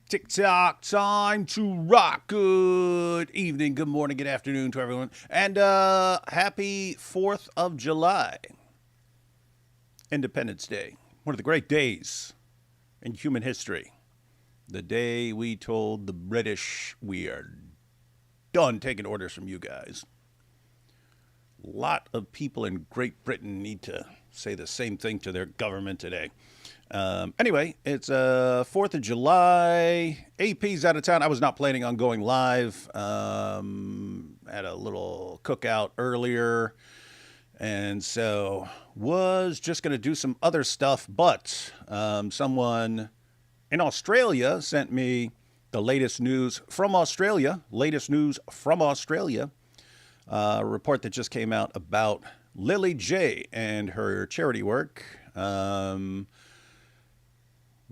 TikTok time to rock. Good evening, good morning, good afternoon to everyone. And happy 4th of July, Independence Day. One of the great days in human history. The day we told the British we are done taking orders from you guys. A lot of people in Great Britain need to say the same thing to their government today. Anyway, it's 4th of July. AP's out of town. I was not planning on going live. Had a little cookout earlier. And so was just going to do some other stuff. But someone in Australia sent me the latest news from Australia. Latest news from Australia. A report that just came out about Lily J and her charity work. A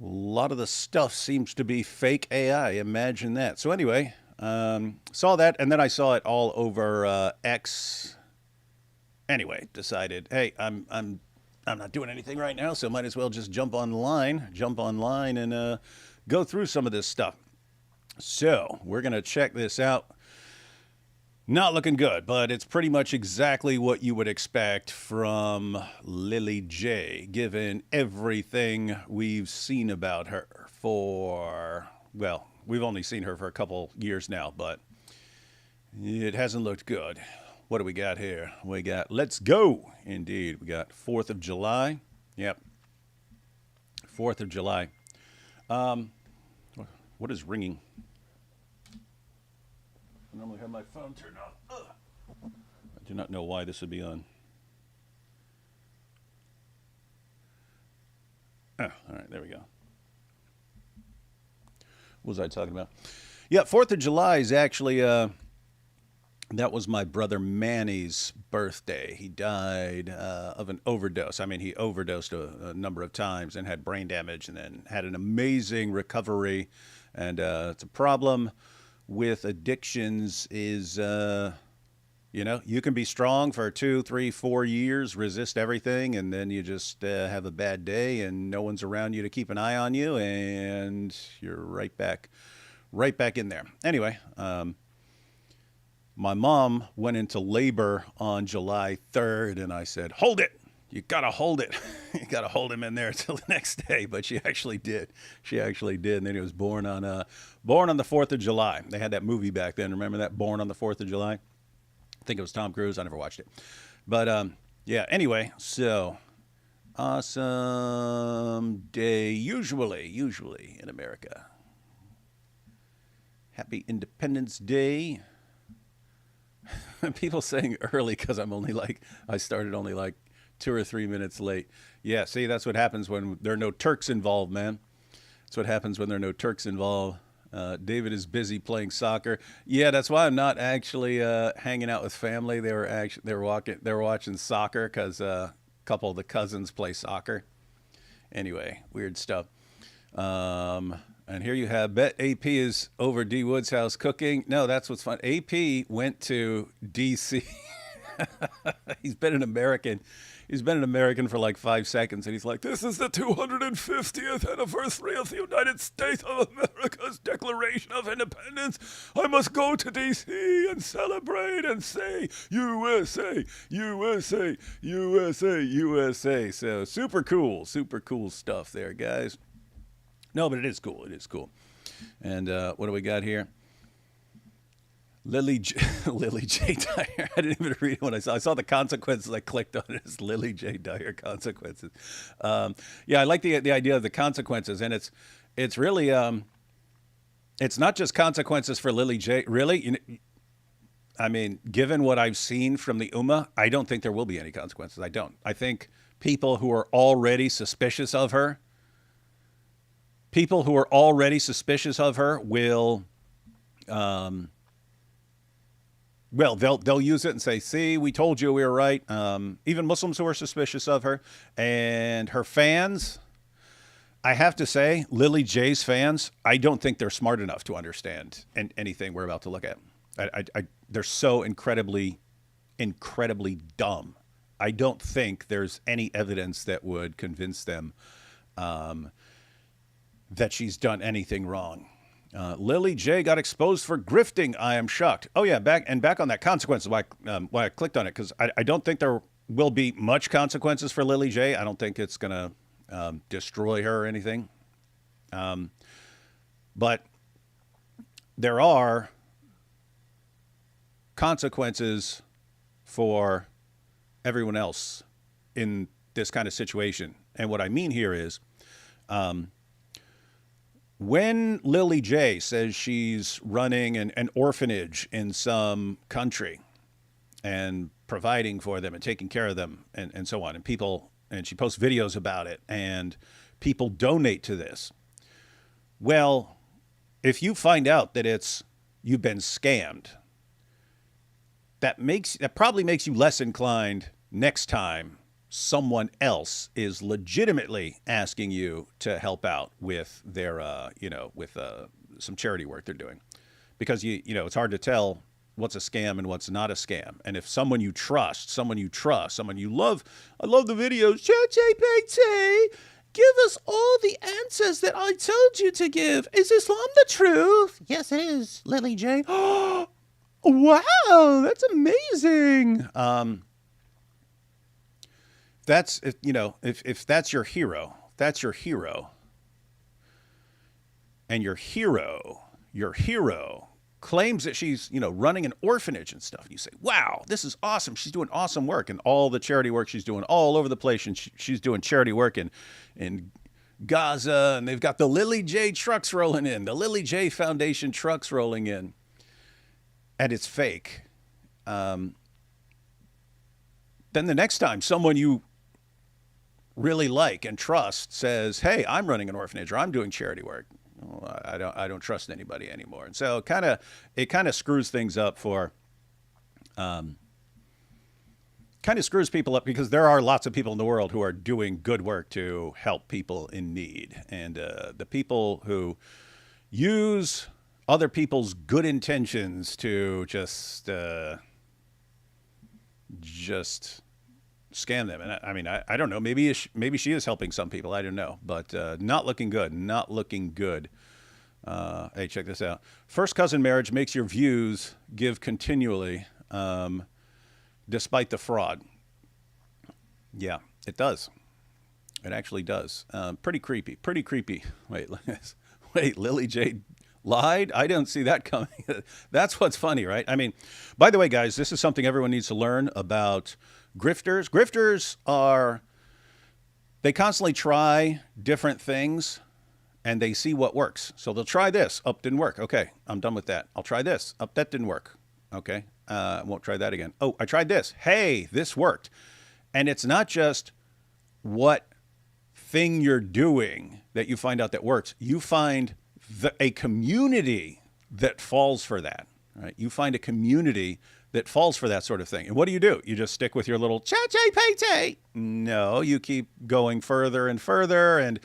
lot of the stuff seems to be fake AI. Imagine that. So anyway, saw that, and then I saw it all over X. Anyway, decided, hey, I'm not doing anything right now, so might as well just jump online, and go through some of this stuff. So we're gonna check this out. Not looking good, but it's pretty much exactly what you would expect from Lily J, given everything we've seen about her for, well, we've only seen her for a couple years now, but it hasn't looked good. What do we got here? We got, let's go. Indeed, we got 4th of July. Yep, 4th of July. What is ringing? I normally have my phone turned on. Ugh. I do not know why this would be on. Oh, all right, there we go. What was I talking about? Yeah, 4th of July is actually, that was my brother Manny's birthday. He died of an overdose. I mean, he overdosed a number of times and had brain damage and then had an amazing recovery. And it's a problem with addictions is, you can be strong for 2, 3, 4 years, resist everything, and then you just have a bad day and no one's around you to keep an eye on you, and you're right back in there. Anyway, my mom went into labor on July 3rd, and I said, hold it. You gotta hold it. You gotta hold him in there until the next day. But she actually did. And then he was born on the 4th of July. They had that movie back then. Remember that? Born on the 4th of July. I think it was Tom Cruise. I never watched it. But yeah. Anyway, so awesome day. Usually in America. Happy Independence Day. People saying early because I started only like 2 or 3 minutes late. Yeah, see, that's what happens when there are no Turks involved, man. That's what happens when there are no Turks involved. David is busy playing soccer. Yeah, that's why I'm not actually hanging out with family. They were watching soccer because a couple of the cousins play soccer. Anyway, weird stuff. And here you have bet AP is over D Wood's house cooking. No, that's what's fun. AP went to DC. He's been an American. He's been an American for like 5 seconds, and he's like, this is the 250th anniversary of the United States of America's Declaration of Independence. I must go to D.C. and celebrate and say, USA, USA, USA, USA. So super cool stuff there, guys. No, but it is cool. And what do we got here? Lily J. Dyer. I didn't even read it when I saw the consequences. I clicked on it. It's Lily J. Dyer consequences. Yeah, I like the idea of the consequences, and it's really it's not just consequences for Lily J. Really, I mean, given what I've seen from the Ummah, I don't think there will be any consequences. I don't. I think people who are already suspicious of her will. Well, they'll use it and say, "See, we told you we were right." Even Muslims who are suspicious of her and her fans, I have to say, Lily J's fans, I don't think they're smart enough to understand anything we're about to look at. They're so incredibly dumb. I don't think there's any evidence that would convince them that she's done anything wrong. Lily J got exposed for grifting. I am shocked. Oh yeah, back on that consequences. Why I clicked on it, because I don't think there will be much consequences for Lily J. I don't think it's gonna destroy her or anything. But there are consequences for everyone else in this kind of situation. And what I mean here is, when Lily J says she's running an orphanage in some country and providing for them and taking care of them and so on, and she posts videos about it and people donate to this. Well, if you find out that you've been scammed, that probably makes you less inclined next time someone else is legitimately asking you to help out with their, some charity work they're doing, because it's hard to tell what's a scam and what's not a scam. And if someone you trust, someone you love, I love the videos, ChatGPT, give us all the answers that I told you to give. Is Islam the truth? Yes, it is, Lily J. Wow, that's amazing. If that's your hero, and your hero claims that she's, running an orphanage and stuff, and you say, wow, this is awesome. She's doing awesome work, and all the charity work she's doing all over the place, and she's doing charity work in Gaza, and they've got the Lily J trucks rolling in, the Lily J Foundation trucks rolling in, and it's fake. Then the next time someone you really like and trust says, hey, I'm running an orphanage or I'm doing charity work, I don't trust anybody anymore. And so it kind of screws things up screws people up, because there are lots of people in the world who are doing good work to help people in need. And the people who use other people's good intentions to just scam them. And I mean, I don't know. Maybe she is helping some people. I don't know, but not looking good. Not looking good. Hey, check this out. First cousin marriage makes your views give continually, despite the fraud. Yeah, it does. It actually does. Pretty creepy. Pretty creepy. Wait, Lily J lied? I didn't see that coming. That's what's funny, right? I mean, by the way, guys, this is something everyone needs to learn about grifters. Grifters they constantly try different things and they see what works. So they'll try this. Oh, didn't work. Okay, I'm done with that. I'll try this. Oh, that didn't work. Okay, I won't try that again. Oh, I tried this. Hey, this worked. And it's not just what thing you're doing that you find out that works. You find a community that falls for that, right? You find a community that falls for that sort of thing. And what do? You just stick with your little ChatGPT? No, you keep going further and further. And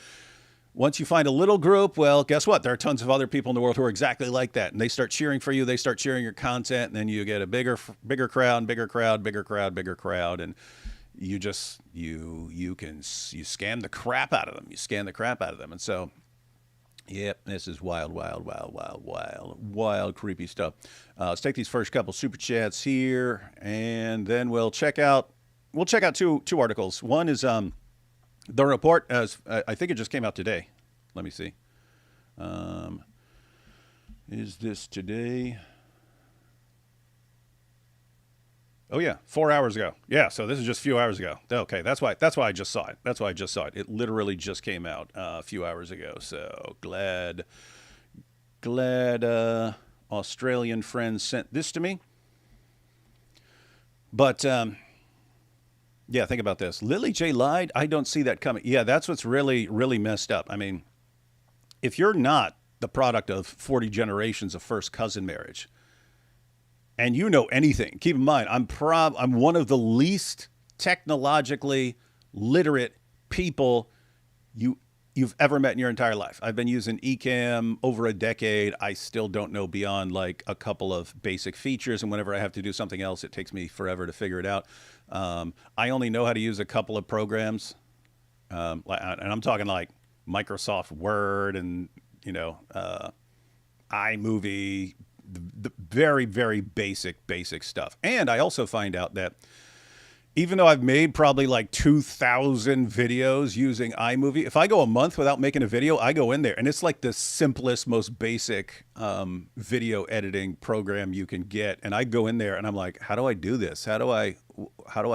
once you find a little group, well, guess what? There are tons of other people in the world who are exactly like that. And they start cheering for you. They start cheering your content. And then you get a bigger crowd, bigger crowd. And you scam the crap out of them. And so, yep, this is wild, creepy stuff. Let's take these first couple super chats here, and then we'll check out two articles. One is the report, as I think it just came out today. Let me see. Is this today? Oh yeah, 4 hours ago. Yeah, so this is just a few hours ago. Okay, that's why I just saw it. It literally just came out a few hours ago. So glad Australian friends sent this to me. But yeah, think about this. Lily J lied. I don't see that coming. Yeah, that's what's really, really messed up. I mean, if you're not the product of 40 generations of first cousin marriage, and you know anything, keep in mind, I'm one of the least technologically literate people you've ever met in your entire life. I've been using Ecamm over a decade. I still don't know beyond like a couple of basic features, and whenever I have to do something else, it takes me forever to figure it out. I only know how to use a couple of programs, and I'm talking like Microsoft Word and iMovie, the very, very basic stuff. And I also find out that even though I've made probably like 2,000 videos using iMovie, if I go a month without making a video, I go in there and it's like the simplest, most basic video editing program you can get. And I go in there and I'm like, how do I do this? How do I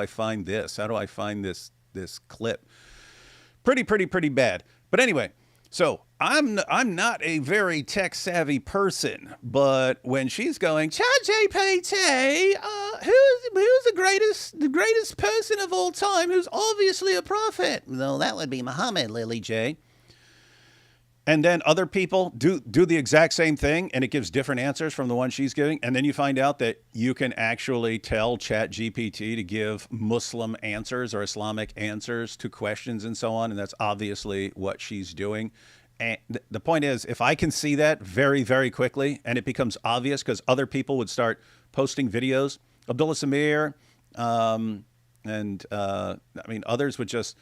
find this? How do I find this clip? Pretty bad. But anyway, so I'm not a very tech savvy person, but when she's going, ChatGPT, who's the greatest person of all time, who's obviously a prophet? No, that would be Muhammad, Lily J. And then other people do the exact same thing, and it gives different answers from the one she's giving. And then you find out that you can actually tell ChatGPT to give Muslim answers or Islamic answers to questions and so on. And that's obviously what she's doing. And the point is, if I can see that very, very quickly, and it becomes obvious because other people would start posting videos, Abdullah Samir, others would just...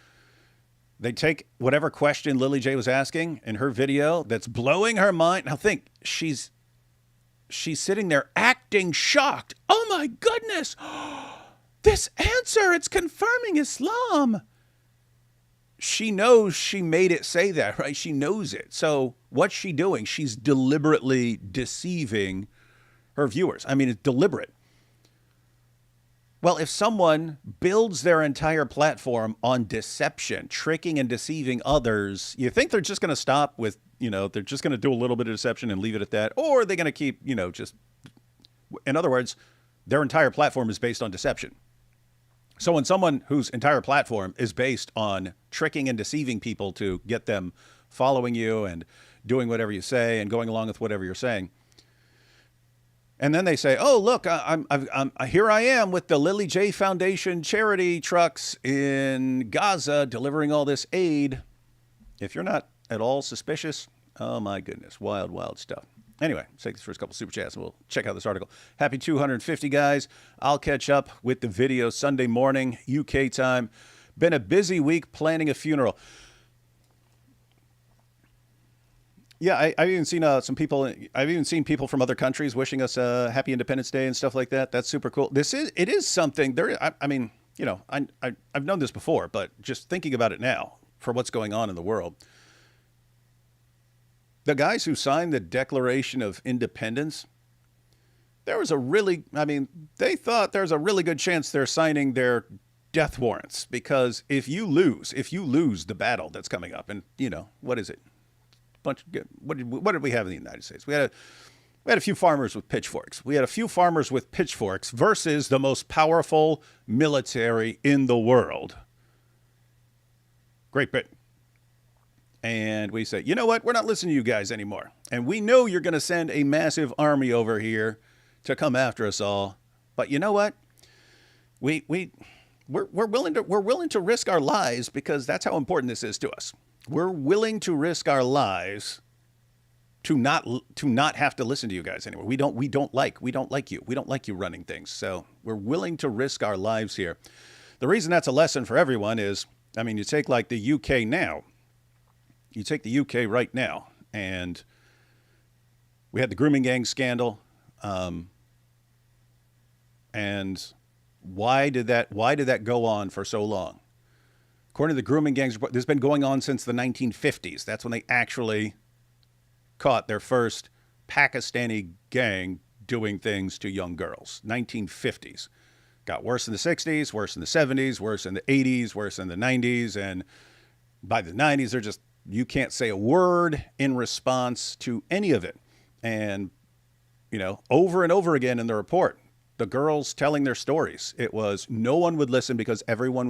They take whatever question Lily J was asking in her video that's blowing her mind. Now think, she's sitting there acting shocked. Oh my goodness, this answer, it's confirming Islam. She knows she made it say that, right? She knows it. So what's she doing? She's deliberately deceiving her viewers. I mean, it's deliberate. Well, if someone builds their entire platform on deception, tricking and deceiving others, you think they're just going to stop with, they're just going to do a little bit of deception and leave it at that? Or are they going to keep, just, in other words, their entire platform is based on deception. So when someone whose entire platform is based on tricking and deceiving people to get them following you and doing whatever you say and going along with whatever you're saying, and then they say, "Oh, look, I'm here. I am with the Lily J Foundation charity trucks in Gaza delivering all this aid." If you're not at all suspicious, oh my goodness, wild stuff. Anyway, let's take this first couple super chats and we'll check out this article. Happy 250, guys. I'll catch up with the video Sunday morning, UK time. Been a busy week planning a funeral. Yeah, I've even seen some people. I've even seen people from other countries wishing us a happy Independence Day and stuff like that. That's super cool. It is something. I've known this before, but just thinking about it now, for what's going on in the world, the guys who signed the Declaration of Independence, they thought there's a really good chance they're signing their death warrants, because if you lose the battle that's coming up, and what is it? What did we have in the United States? We had a few farmers with pitchforks. We had a few farmers with pitchforks versus the most powerful military in the world, Great Britain. And we say, you know what? We're not listening to you guys anymore. And we know you're going to send a massive army over here to come after us all. But you know what? We're willing to risk our lives, because that's how important this is to us. We're willing to risk our lives to not have to listen to you guys anymore. We don't like you. We don't like you running things. So we're willing to risk our lives here. The reason that's a lesson for everyone is, you take like the UK now. You take the UK right now, and we had the grooming gang scandal. And why did that go on for so long? According to the grooming gangs report, this has been going on since the 1950s. That's when they actually caught their first Pakistani gang doing things to young girls. 1950s. Got worse in the 60s, worse in the 70s, worse in the 80s, worse in the 90s. And by the 90s, you can't say a word in response to any of it. And, over and over again in the report, the girls telling their stories, it was no one would listen because everyone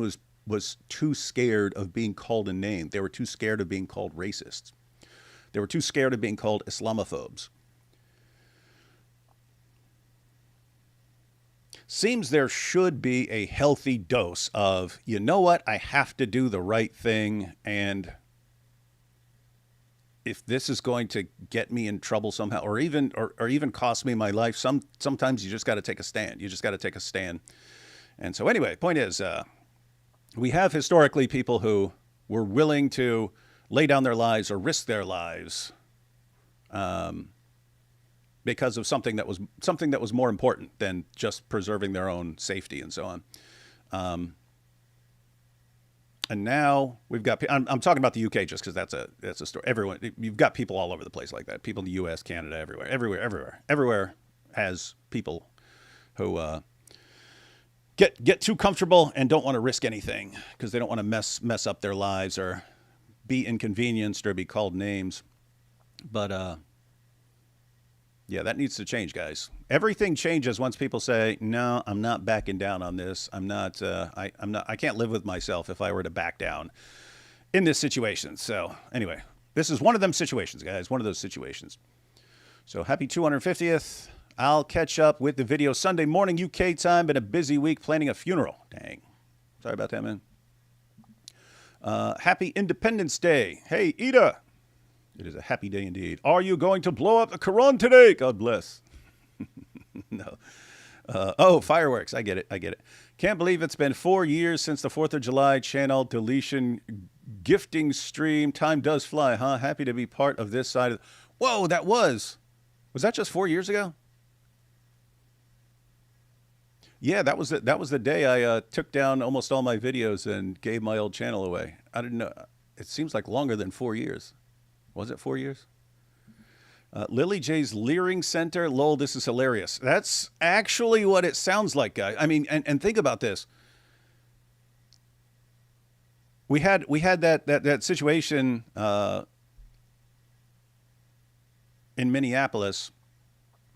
was too scared of being called a name. They were too scared of being called racists. They were too scared of being called Islamophobes. Seems there should be a healthy dose of, you know what, I have to do the right thing, and if this is going to get me in trouble somehow, or even cost me my life, sometimes you just got to take a stand. You just got to take a stand. And so anyway, point is, we have historically people who were willing to lay down their lives or risk their lives because of something that was more important than just preserving their own safety and so on. And now we've got, I'm talking about the UK just because that's a story. Everyone, you've got people all over the place like that. People in the US, Canada, everywhere has people who get too comfortable and don't want to risk anything because they don't want to mess up their lives or be inconvenienced or be called names. But yeah, that needs to change, guys. Everything changes once people say, "No, I'm not backing down on this. I'm not. I can't live with myself if I were to back down in this situation." So anyway, this is one of them situations, guys. One of those situations. So happy 250th. I'll catch up with the video Sunday morning UK time. Been a busy week planning a funeral. Dang. Sorry about that, man. Happy Independence Day. Hey, Ida. It is a happy day indeed. Are you going to blow up the Quran today? God bless. No. Oh, fireworks. I get it. Can't believe it's been 4 years since the 4th of July channel deletion gifting stream. Time does fly, huh? Happy to be part of this side. Whoa, was that just 4 years ago? Yeah, that was the day I took down almost all my videos and gave my old channel away. I didn't know. It seems like longer than 4 years. Was it 4 years? Lily J's Leering Center. Lol, this is hilarious. That's actually what it sounds like, guys. I mean, and think about this. We had that situation in Minneapolis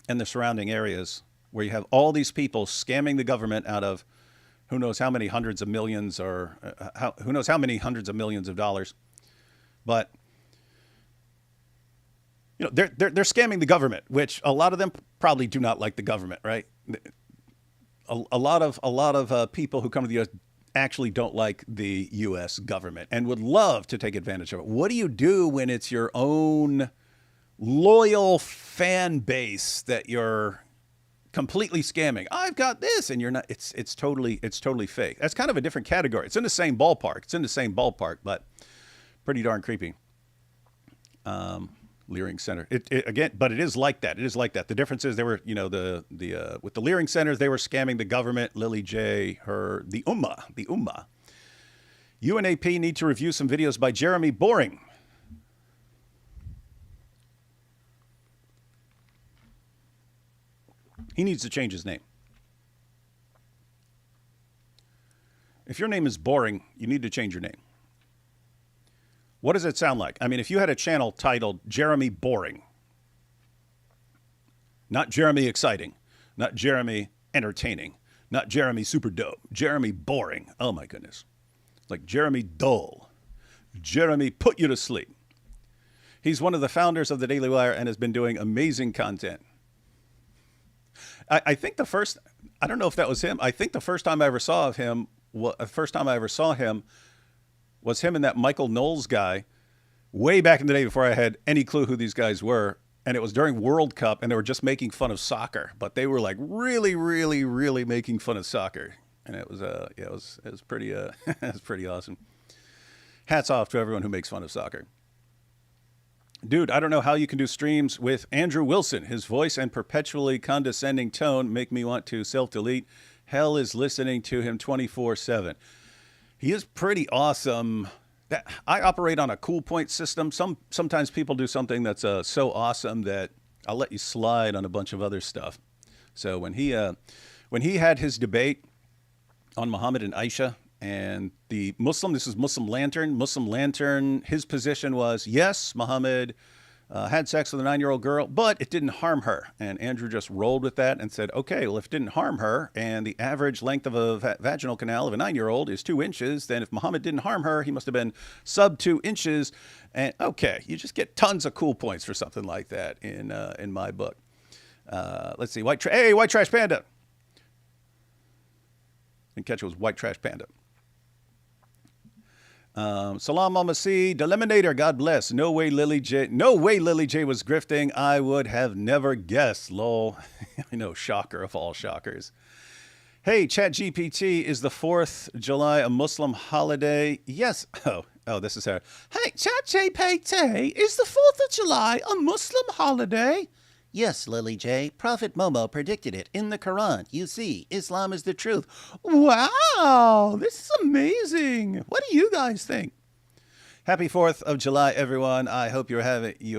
and the surrounding areas where you have all these people scamming the government out of who knows how many hundreds of millions or who knows how many hundreds of millions of dollars. But you know, they're scamming the government, which a lot of them probably do not like the government, right? A lot of people who come to the U.S. actually don't like the U.S. government and would love to take advantage of it. What do you do when it's your own loyal fan base that you're completely scamming? I've got this, and you're not. It's totally fake. That's kind of a different category. It's in the same ballpark, but pretty darn creepy. Leering Center. Again, but it is like that. The difference is they were, you know, with the Leering Centers, they were scamming the government. Lily J, the Ummah. UNAP need to review some videos by Jeremy Boring. He needs to change his name. If your name is Boring, you need to change your name. What does it sound like? I mean, if you had a channel titled Jeremy Boring, not Jeremy Exciting, not Jeremy Entertaining, not Jeremy Super Dope, Jeremy Boring. Oh my goodness. Like Jeremy Dull, Jeremy Put You to Sleep. He's one of the founders of the Daily Wire and has been doing amazing content. I think I don't know if that was him. I think the first time I ever saw him was him and that Michael Knowles guy way back in the day before I had any clue who these guys were. And it was during World Cup and they were just making fun of soccer, but they were like really, really, really making fun of soccer. And it was, it was pretty, it was pretty awesome. Hats off to everyone who makes fun of soccer. Dude, I don't know how you can do streams with Andrew Wilson. His voice and perpetually condescending tone make me want to self-delete. Hell is listening to him 24/7. He is pretty awesome. I operate on a cool point system. Sometimes people do something that's so awesome that I'll let you slide on a bunch of other stuff. So when he had his debate on Muhammad and Aisha and the Muslim, this is Muslim Lantern, his position was, yes, Muhammad had sex with a 9-year-old girl, but it didn't harm her. And Andrew just rolled with that and said, okay, well, if it didn't harm her and the average length of a vaginal canal of a 9-year-old is 2 inches, then if Muhammad didn't harm her, he must have been sub 2 inches. And okay, you just get tons of cool points for something like that in my book. Let's see, White Trash Panda. Didn't catch it was White Trash Panda. Salam Almasi, Deliminator, God bless. No way Lily J was grifting. I would have never guessed. Lol. I know, shocker of all shockers. Hey, ChatGPT, is the 4th of July a Muslim holiday? Yes. Oh, this is her. Hey, ChatGPT, is the 4th of July a Muslim holiday? Yes, Lily J. Prophet Momo predicted it in the Quran. You see, Islam is the truth. Wow, this is amazing. What do you guys think? Happy 4th of July, everyone. I hope you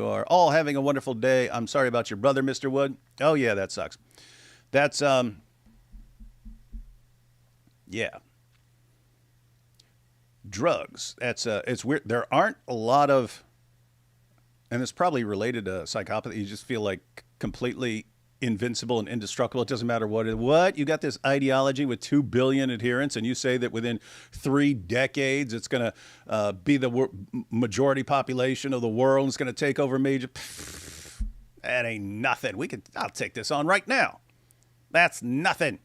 are all having a wonderful day. I'm sorry about your brother, Mr. Wood. Oh, yeah, that sucks. That's, yeah. Drugs. It's weird. There aren't a lot of, and it's probably related to psychopathy. You just feel like completely invincible and indestructible. It doesn't matter what you got this ideology with 2 billion adherents, and you say that within 3 decades it's going to be the majority population of the world. It's going to take over major. Pfft, that ain't nothing. I'll take this on right now. That's nothing.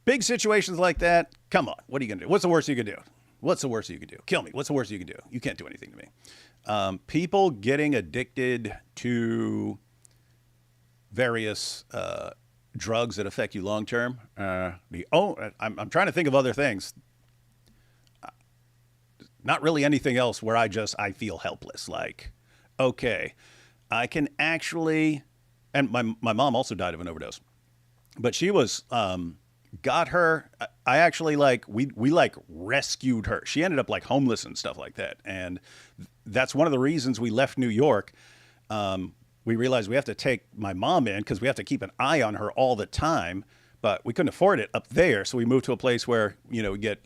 Big situations like that. Come on. What are you going to do? What's the worst you can do? What's the worst you can do? Kill me. What's the worst you can do? You can't do anything to me. People getting addicted to various drugs that affect you long term. I'm trying to think of other things. Not really anything else where I feel helpless. Like, okay, I can actually, and my mom also died of an overdose, but she was got her. I actually we rescued her. She ended up like homeless and stuff like that, and that's one of the reasons we left New York. We realized we have to take my mom in because we have to keep an eye on her all the time, but we couldn't afford it up there. So we moved to a place where, you get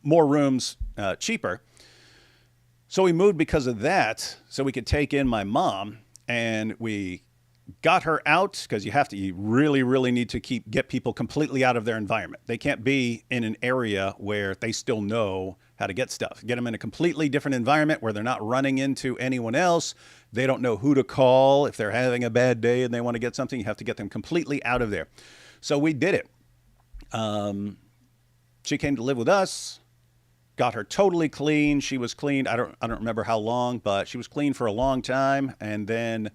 more rooms cheaper. So we moved because of that, so we could take in my mom, and we got her out because you really, really need to get people completely out of their environment. They can't be in an area where they still know how to get stuff. Get them in a completely different environment where they're not running into anyone else. They don't know who to call if they're having a bad day and they want to get something. You have to get them completely out of there. So we did it. She came to live with us, got her totally clean. She was clean. I don't remember how long, but she was clean for a long time. And then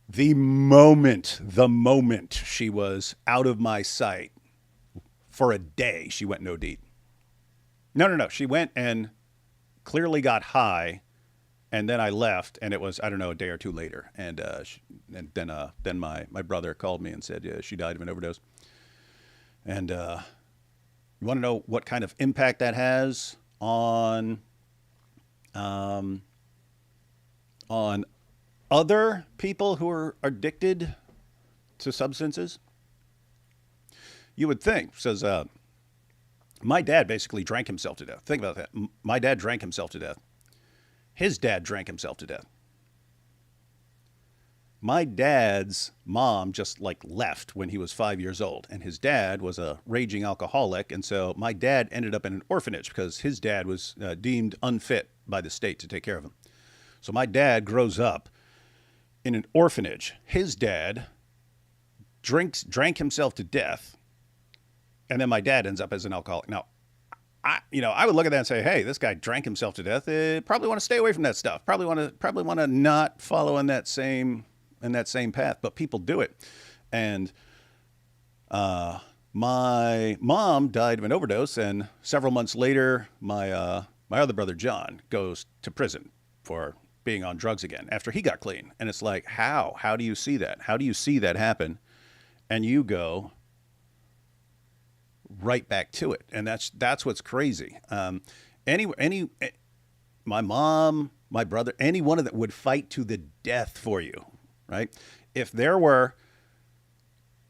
the moment she was out of my sight for a day, she went no deed. No. She went and clearly got high, and then I left, and it was, I don't know, a day or two later. And then my brother called me and said, yeah, she died of an overdose. And you want to know what kind of impact that has on other people who are addicted to substances? You would think, says, my dad basically drank himself to death. Think about that. My dad drank himself to death. His dad drank himself to death. My dad's mom just left when he was 5 years old, and his dad was a raging alcoholic. And so my dad ended up in an orphanage because his dad was deemed unfit by the state to take care of him. So my dad grows up in an orphanage. His dad drank himself to death. And then my dad ends up as an alcoholic. Now, I would look at that and say, hey, this guy drank himself to death. Probably want to stay away from that stuff. Probably want to not follow in that same path. But people do it. And my mom died of an overdose, and several months later, my other brother John goes to prison for being on drugs again after he got clean. And it's like, how do you see that? How do you see that happen? And you go right back to it. And that's what's crazy. My mom, my brother, any one of them would fight to the death for you, right? If there were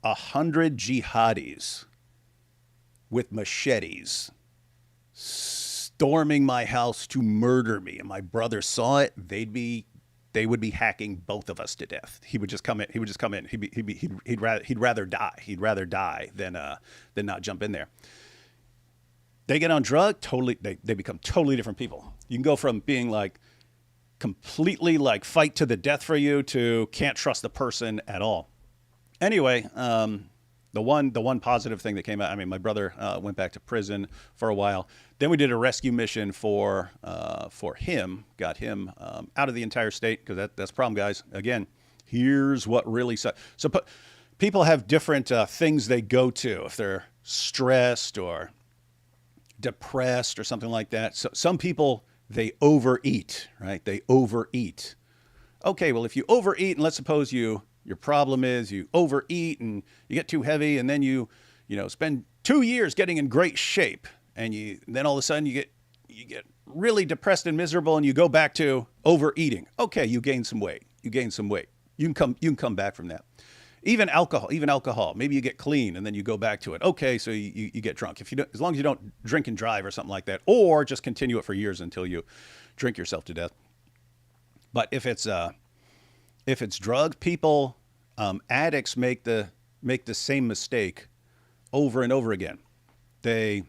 100 jihadis with machetes storming my house to murder me, and my brother saw it, they would be hacking both of us to death. He would just come in. He'd rather die. He'd rather die than not jump in there. They get on drug, totally. They become totally different people. You can go from being completely fight to the death for you to can't trust the person at all. Anyway, the one positive thing that came out, my brother went back to prison for a while. Then we did a rescue mission for him, got him out of the entire state, because that's the problem, guys. Again, here's what really sucks. So people have different things they go to if they're stressed or depressed or something like that. So some people, they overeat, right? They overeat. Okay, well, if you overeat, and let's suppose your problem is you overeat and you get too heavy, and then you spend 2 years getting in great shape, and then all of a sudden you get really depressed and miserable, and you go back to overeating. Okay, you gain some weight. You gain some weight. You can come back from that. Even alcohol. Maybe you get clean and then you go back to it. Okay, so you get drunk. As long as you don't drink and drive or something like that, or just continue it for years until you drink yourself to death. But if it's drugs, people, addicts make the same mistake over and over again. They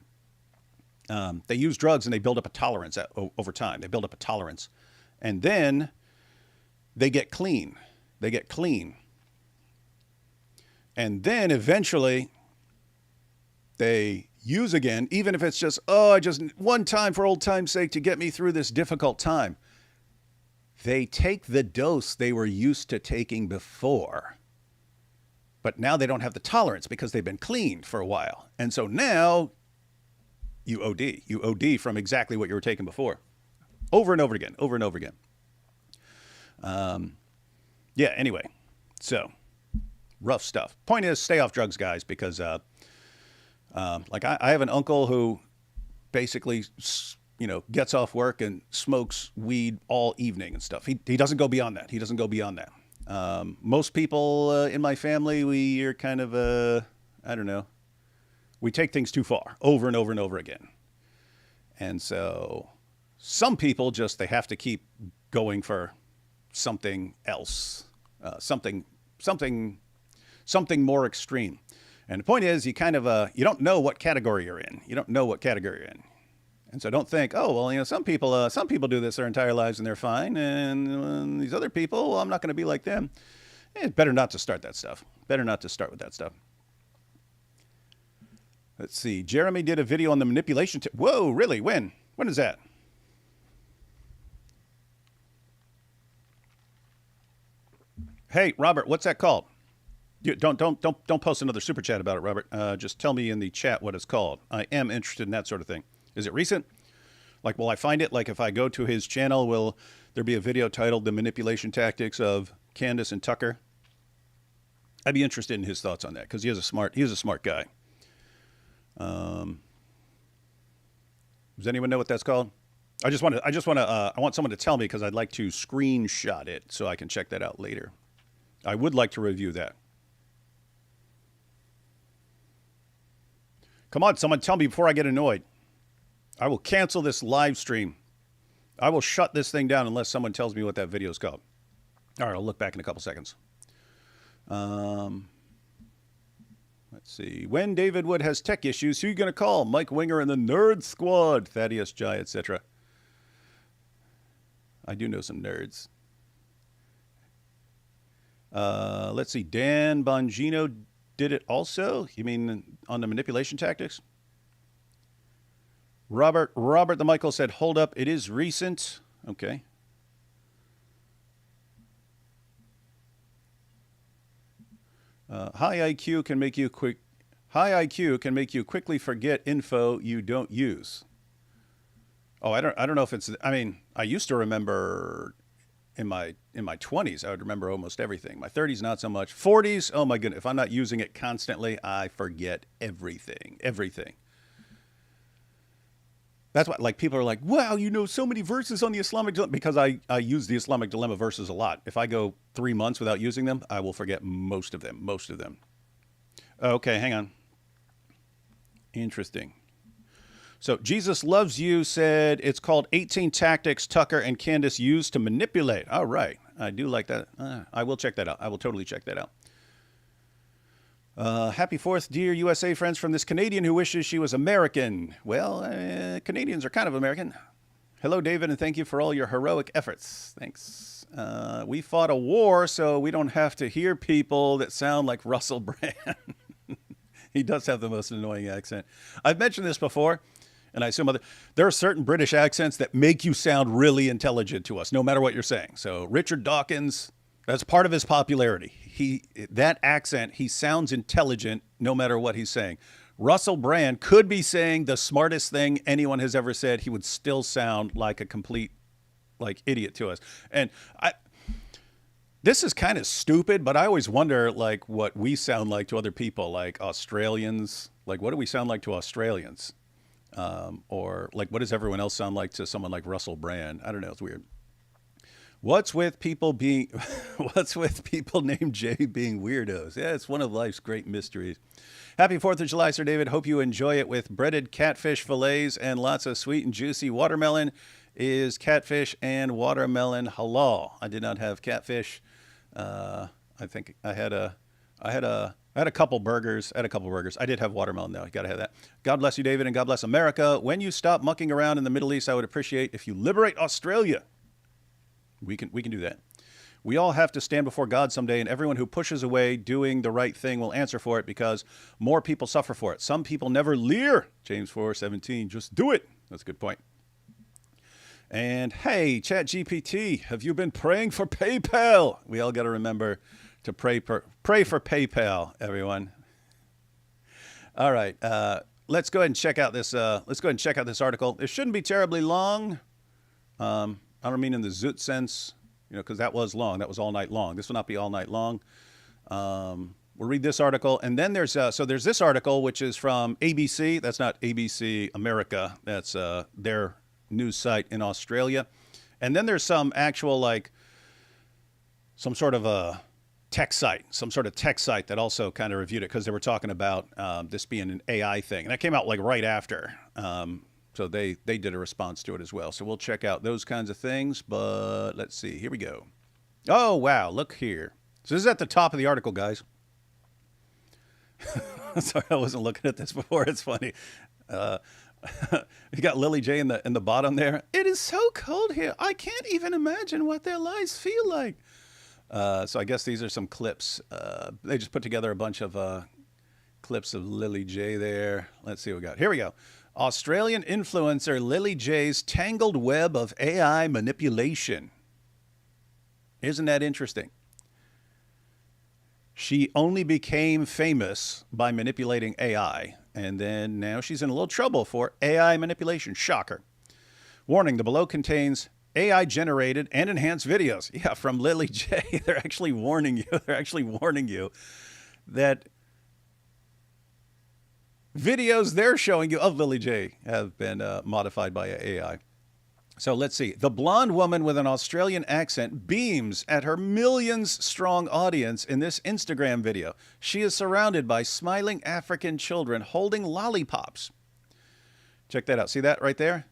use drugs and they build up a tolerance over time. They build up a tolerance, and then they get clean. And then eventually they use again, even if it's just one time for old time's sake to get me through this difficult time. They take the dose they were used to taking before. But now they don't have the tolerance because they've been cleaned for a while. And so now you OD. You OD from exactly what you were taking before. Over and over again. Yeah, anyway. So, rough stuff. Point is, stay off drugs, guys, because like I have an uncle who basically, gets off work and smokes weed all evening and stuff. He doesn't go beyond that. Most people in my family, we are kind of, I don't know, we take things too far over and over and over again. And so some people they have to keep going for something else, something more extreme. And the point is, you kind of, you don't know what category you're in. And so don't think, some people do this their entire lives and they're fine. And these other people, well, I'm not going to be like them. It's better not to start that stuff. Better not to start with that stuff. Let's see. Jeremy did a video on the manipulation. Whoa, really? When? When is that? Hey, Robert, what's that called? Don't post another super chat about it, Robert. Just tell me in the chat what it's called. I am interested in that sort of thing. Is it recent? Like, will I find it? Like, if I go to his channel, will there be a video titled "The Manipulation Tactics of Candace and Tucker"? I'd be interested in his thoughts on that because he is a smart guy. Does anyone know what that's called? I want someone to tell me because I'd like to screenshot it so I can check that out later. I would like to review that. Come on, someone tell me before I get annoyed. I will cancel this live stream. I will shut this thing down unless someone tells me what that video is called. All right, I'll look back in a couple seconds. Let's see. When David Wood has tech issues, who are you going to call? Mike Winger and the Nerd Squad, Thaddeus Jai, etc. I do know some nerds. Let's see. Dan Bongino did it also? You mean on the manipulation tactics? Robert the Michael said, hold up, it is recent. Okay. High IQ can make you quickly forget info you don't use. Oh, I don't know if it's, I mean, I used to remember in my 20s, I would remember almost everything. My 30s, not so much. 40s, oh my goodness, if I'm not using it constantly, I forget everything. That's why, like, people are like, wow, you know so many verses on the Islamic Dilemma, because I use the Islamic Dilemma verses a lot. If I go 3 months without using them, I will forget most of them. Okay, hang on. Interesting. So Jesus Loves You said it's called 18 Tactics Tucker and Candace used to manipulate. All right. I do like that. I will check that out. I will totally check that out. Happy 4th, dear USA friends, from this Canadian who wishes she was American. Well, Canadians are kind of American. Hello, David, and thank you for all your heroic efforts. Thanks. We fought a war so we don't have to hear people that sound like Russell Brand. He does have the most annoying accent. I've mentioned this before, and I assume there are certain British accents that make you sound really intelligent to us, no matter what you're saying. So Richard Dawkins, that's part of his popularity. That accent, he sounds intelligent no matter what he's saying. Russell Brand could be saying the smartest thing anyone has ever said. He would still sound like a complete idiot to us. And This is kind of stupid, but I always wonder, like, what we sound like to other people, like Australians. Like, what do we sound like to Australians? Or, like, what does everyone else sound like to someone like Russell Brand? I don't know. It's weird. What's with people being, what's with people named Jay being weirdos? Yeah, it's one of life's great mysteries. Happy 4th of July, Sir David. Hope you enjoy it with breaded catfish fillets and lots of sweet and juicy watermelon. Is catfish and watermelon halal? I did not have catfish. I think I had a couple burgers. I did have watermelon though. You got to have that. God bless you, David, and God bless America. When you stop mucking around in the Middle East, I would appreciate if you liberate Australia. We can do that. We all have to stand before God someday, and everyone who pushes away doing the right thing will answer for it because more people suffer for it. Some people never leer. James 4:17. Just do it. That's a good point. And hey, ChatGPT, have you been praying for PayPal? We all got to remember to pray for PayPal, everyone. All right, let's go ahead and check out this. Article. It shouldn't be terribly long. I don't mean in the zoot sense, because that was long. That was all night long. This will not be all night long. We'll read this article, and then there's this article which is from ABC. That's not ABC America. That's their news site in Australia. And then there's some actual some sort of a tech site that also kind of reviewed it because they were talking about this being an AI thing, and that came out right after. So they did a response to it as well. So we'll check out those kinds of things. But let's see. Here we go. Oh, wow. Look here. So this is at the top of the article, guys. Sorry, I wasn't looking at this before. It's funny. You got Lily J in the bottom there. It is so cold here. I can't even imagine what their lives feel like. So I guess these are some clips. They just put together a bunch of clips of Lily J there. Let's see what we got. Here we go. Australian influencer Lily J's tangled web of AI manipulation. Isn't that interesting? She only became famous by manipulating AI, and then now she's in a little trouble for AI manipulation. Shocker. Warning, the below contains AI-generated and enhanced videos. Yeah, from Lily J. They're actually warning you that videos they're showing you of Lily J have been modified by AI. So let's see. The blonde woman with an Australian accent beams at her millions-strong audience in this Instagram video. She is surrounded by smiling African children holding lollipops. Check that out. See that right there?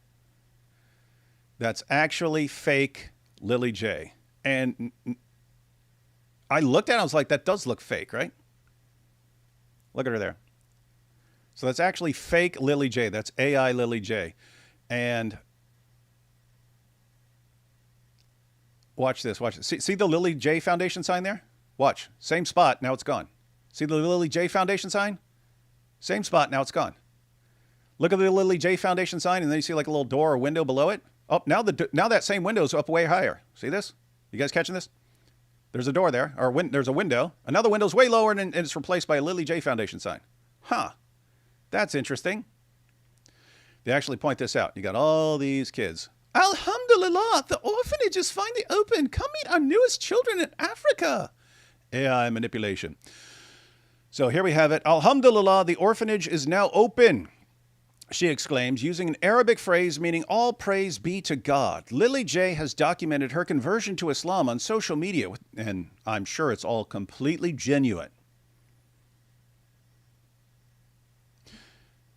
That's actually fake Lily J. And I looked at it, I was like, that does look fake, right? Look at her there. So that's actually fake Lily J. That's AI Lily J. And watch this. See the Lily J Foundation sign there? Watch. Same spot. Now it's gone. See the Lily J Foundation sign? Same spot. Now it's gone. Look at the Lily J Foundation sign, and then you see a little door or window below it. Oh, now that same window is up way higher. See this? You guys catching this? There's a door there, or there's a window. Another window's way lower, and it's replaced by a Lily J Foundation sign. Huh. That's interesting. They actually point this out. You got all these kids. Alhamdulillah, the orphanage is finally open. Come meet our newest children in Africa. AI manipulation. So here we have it. Alhamdulillah, the orphanage is now open, she exclaims, using an Arabic phrase meaning all praise be to God. Lily J has documented her conversion to Islam on social media, and I'm sure it's all completely genuine.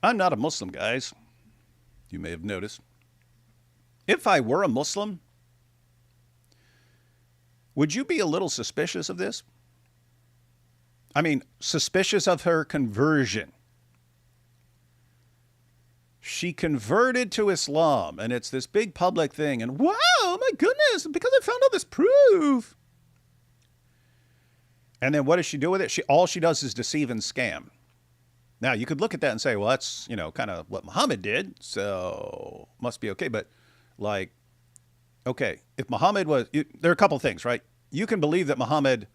I'm not a Muslim, guys. You may have noticed. If I were a Muslim, would you be a little suspicious of this? I mean, suspicious of her conversion. She converted to Islam, and it's this big public thing, and wow, my goodness, because I found all this proof. And then what does she do with it? All she does is deceive and scam. Now, you could look at that and say, well, that's, kind of what Muhammad did, so must be okay. But, okay, if Muhammad was, there are a couple things, right? You can believe that Muhammad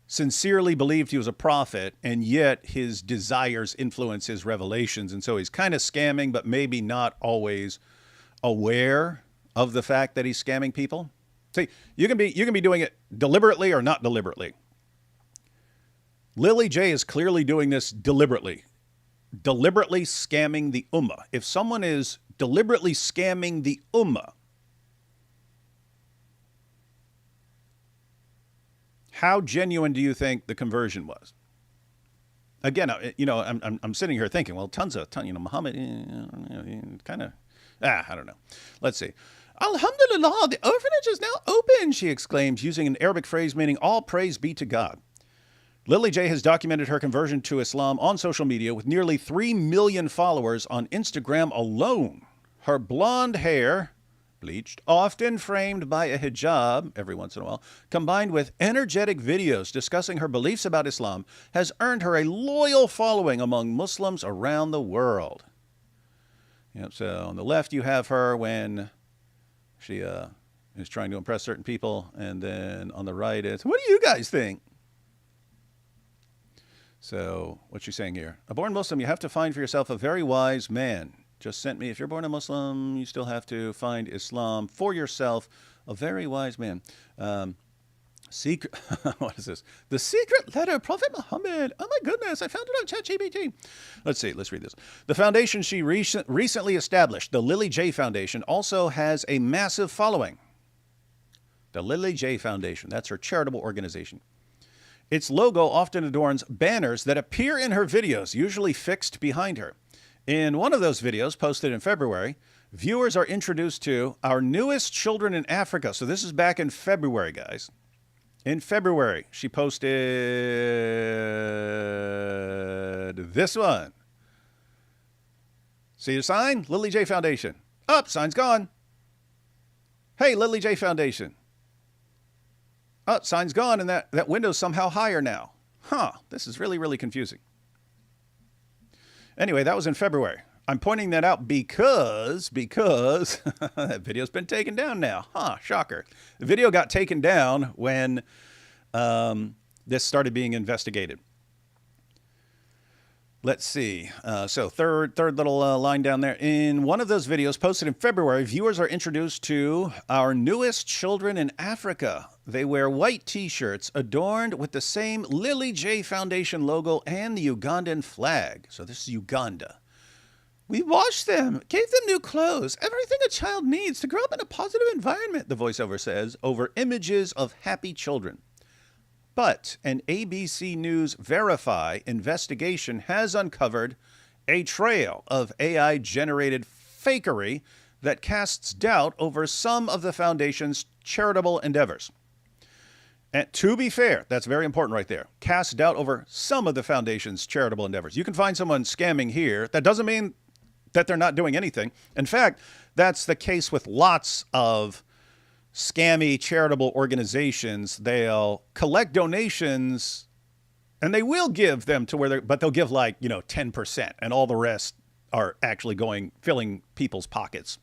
sincerely believed he was a prophet, and yet his desires influence his revelations. And so he's kind of scamming, but maybe not always aware of the fact that he's scamming people. See, you can be doing it deliberately or not deliberately. Lily J is clearly doing this deliberately scamming the Ummah. If someone is deliberately scamming the Ummah, how genuine do you think the conversion was? Again, I'm sitting here thinking, well, Muhammad, kind of, I don't know. Let's see. Alhamdulillah, the orphanage is now open, she exclaims, using an Arabic phrase meaning all praise be to God. Lily J has documented her conversion to Islam on social media with nearly 3 million followers on Instagram alone. Her blonde hair, bleached, often framed by a hijab every once in a while, combined with energetic videos discussing her beliefs about Islam, has earned her a loyal following among Muslims around the world. Yep, so on the left you have her when she is trying to impress certain people, and then on the right it's, what do you guys think? So what's she saying here? A born Muslim, you have to find for yourself a very wise man. Just sent me, if you're born a Muslim, you still have to find Islam for yourself, a very wise man. Secret, what is this? The Secret Letter, Prophet Muhammad. Oh my goodness, I found it on ChatGPT. Let's read this. The foundation she recently established, the Lily J Foundation, also has a massive following. The Lily J Foundation, that's her charitable organization. Its logo often adorns banners that appear in her videos, usually fixed behind her. In one of those videos, posted in February, viewers are introduced to our newest children in Africa. So this is back in February, guys. In February, she posted this one. See the sign? Lily J Foundation. Up, sign's gone. Hey, Lily J Foundation. Oh, sign's gone, and that window's somehow higher now. Huh, this is really, really confusing. Anyway, that was in February. I'm pointing that out because that video's been taken down now. Huh, shocker. The video got taken down when this started being investigated. Let's see. So third little line down there. In one of those videos posted in February, viewers are introduced to our newest children in Africa. They wear white T-shirts adorned with the same Lily J Foundation logo and the Ugandan flag. So this is Uganda. We washed them, gave them new clothes, everything a child needs to grow up in a positive environment, the voiceover says, over images of happy children. But an ABC News Verify investigation has uncovered a trail of AI-generated fakery that casts doubt over some of the foundation's charitable endeavors. And to be fair, that's very important right there. Cast doubt over some of the foundation's charitable endeavors. You can find someone scamming here. That doesn't mean that they're not doing anything. In fact, that's the case with lots of scammy charitable organizations. They'll collect donations and they will give them to where but they'll give 10%, and all the rest are actually filling people's pockets.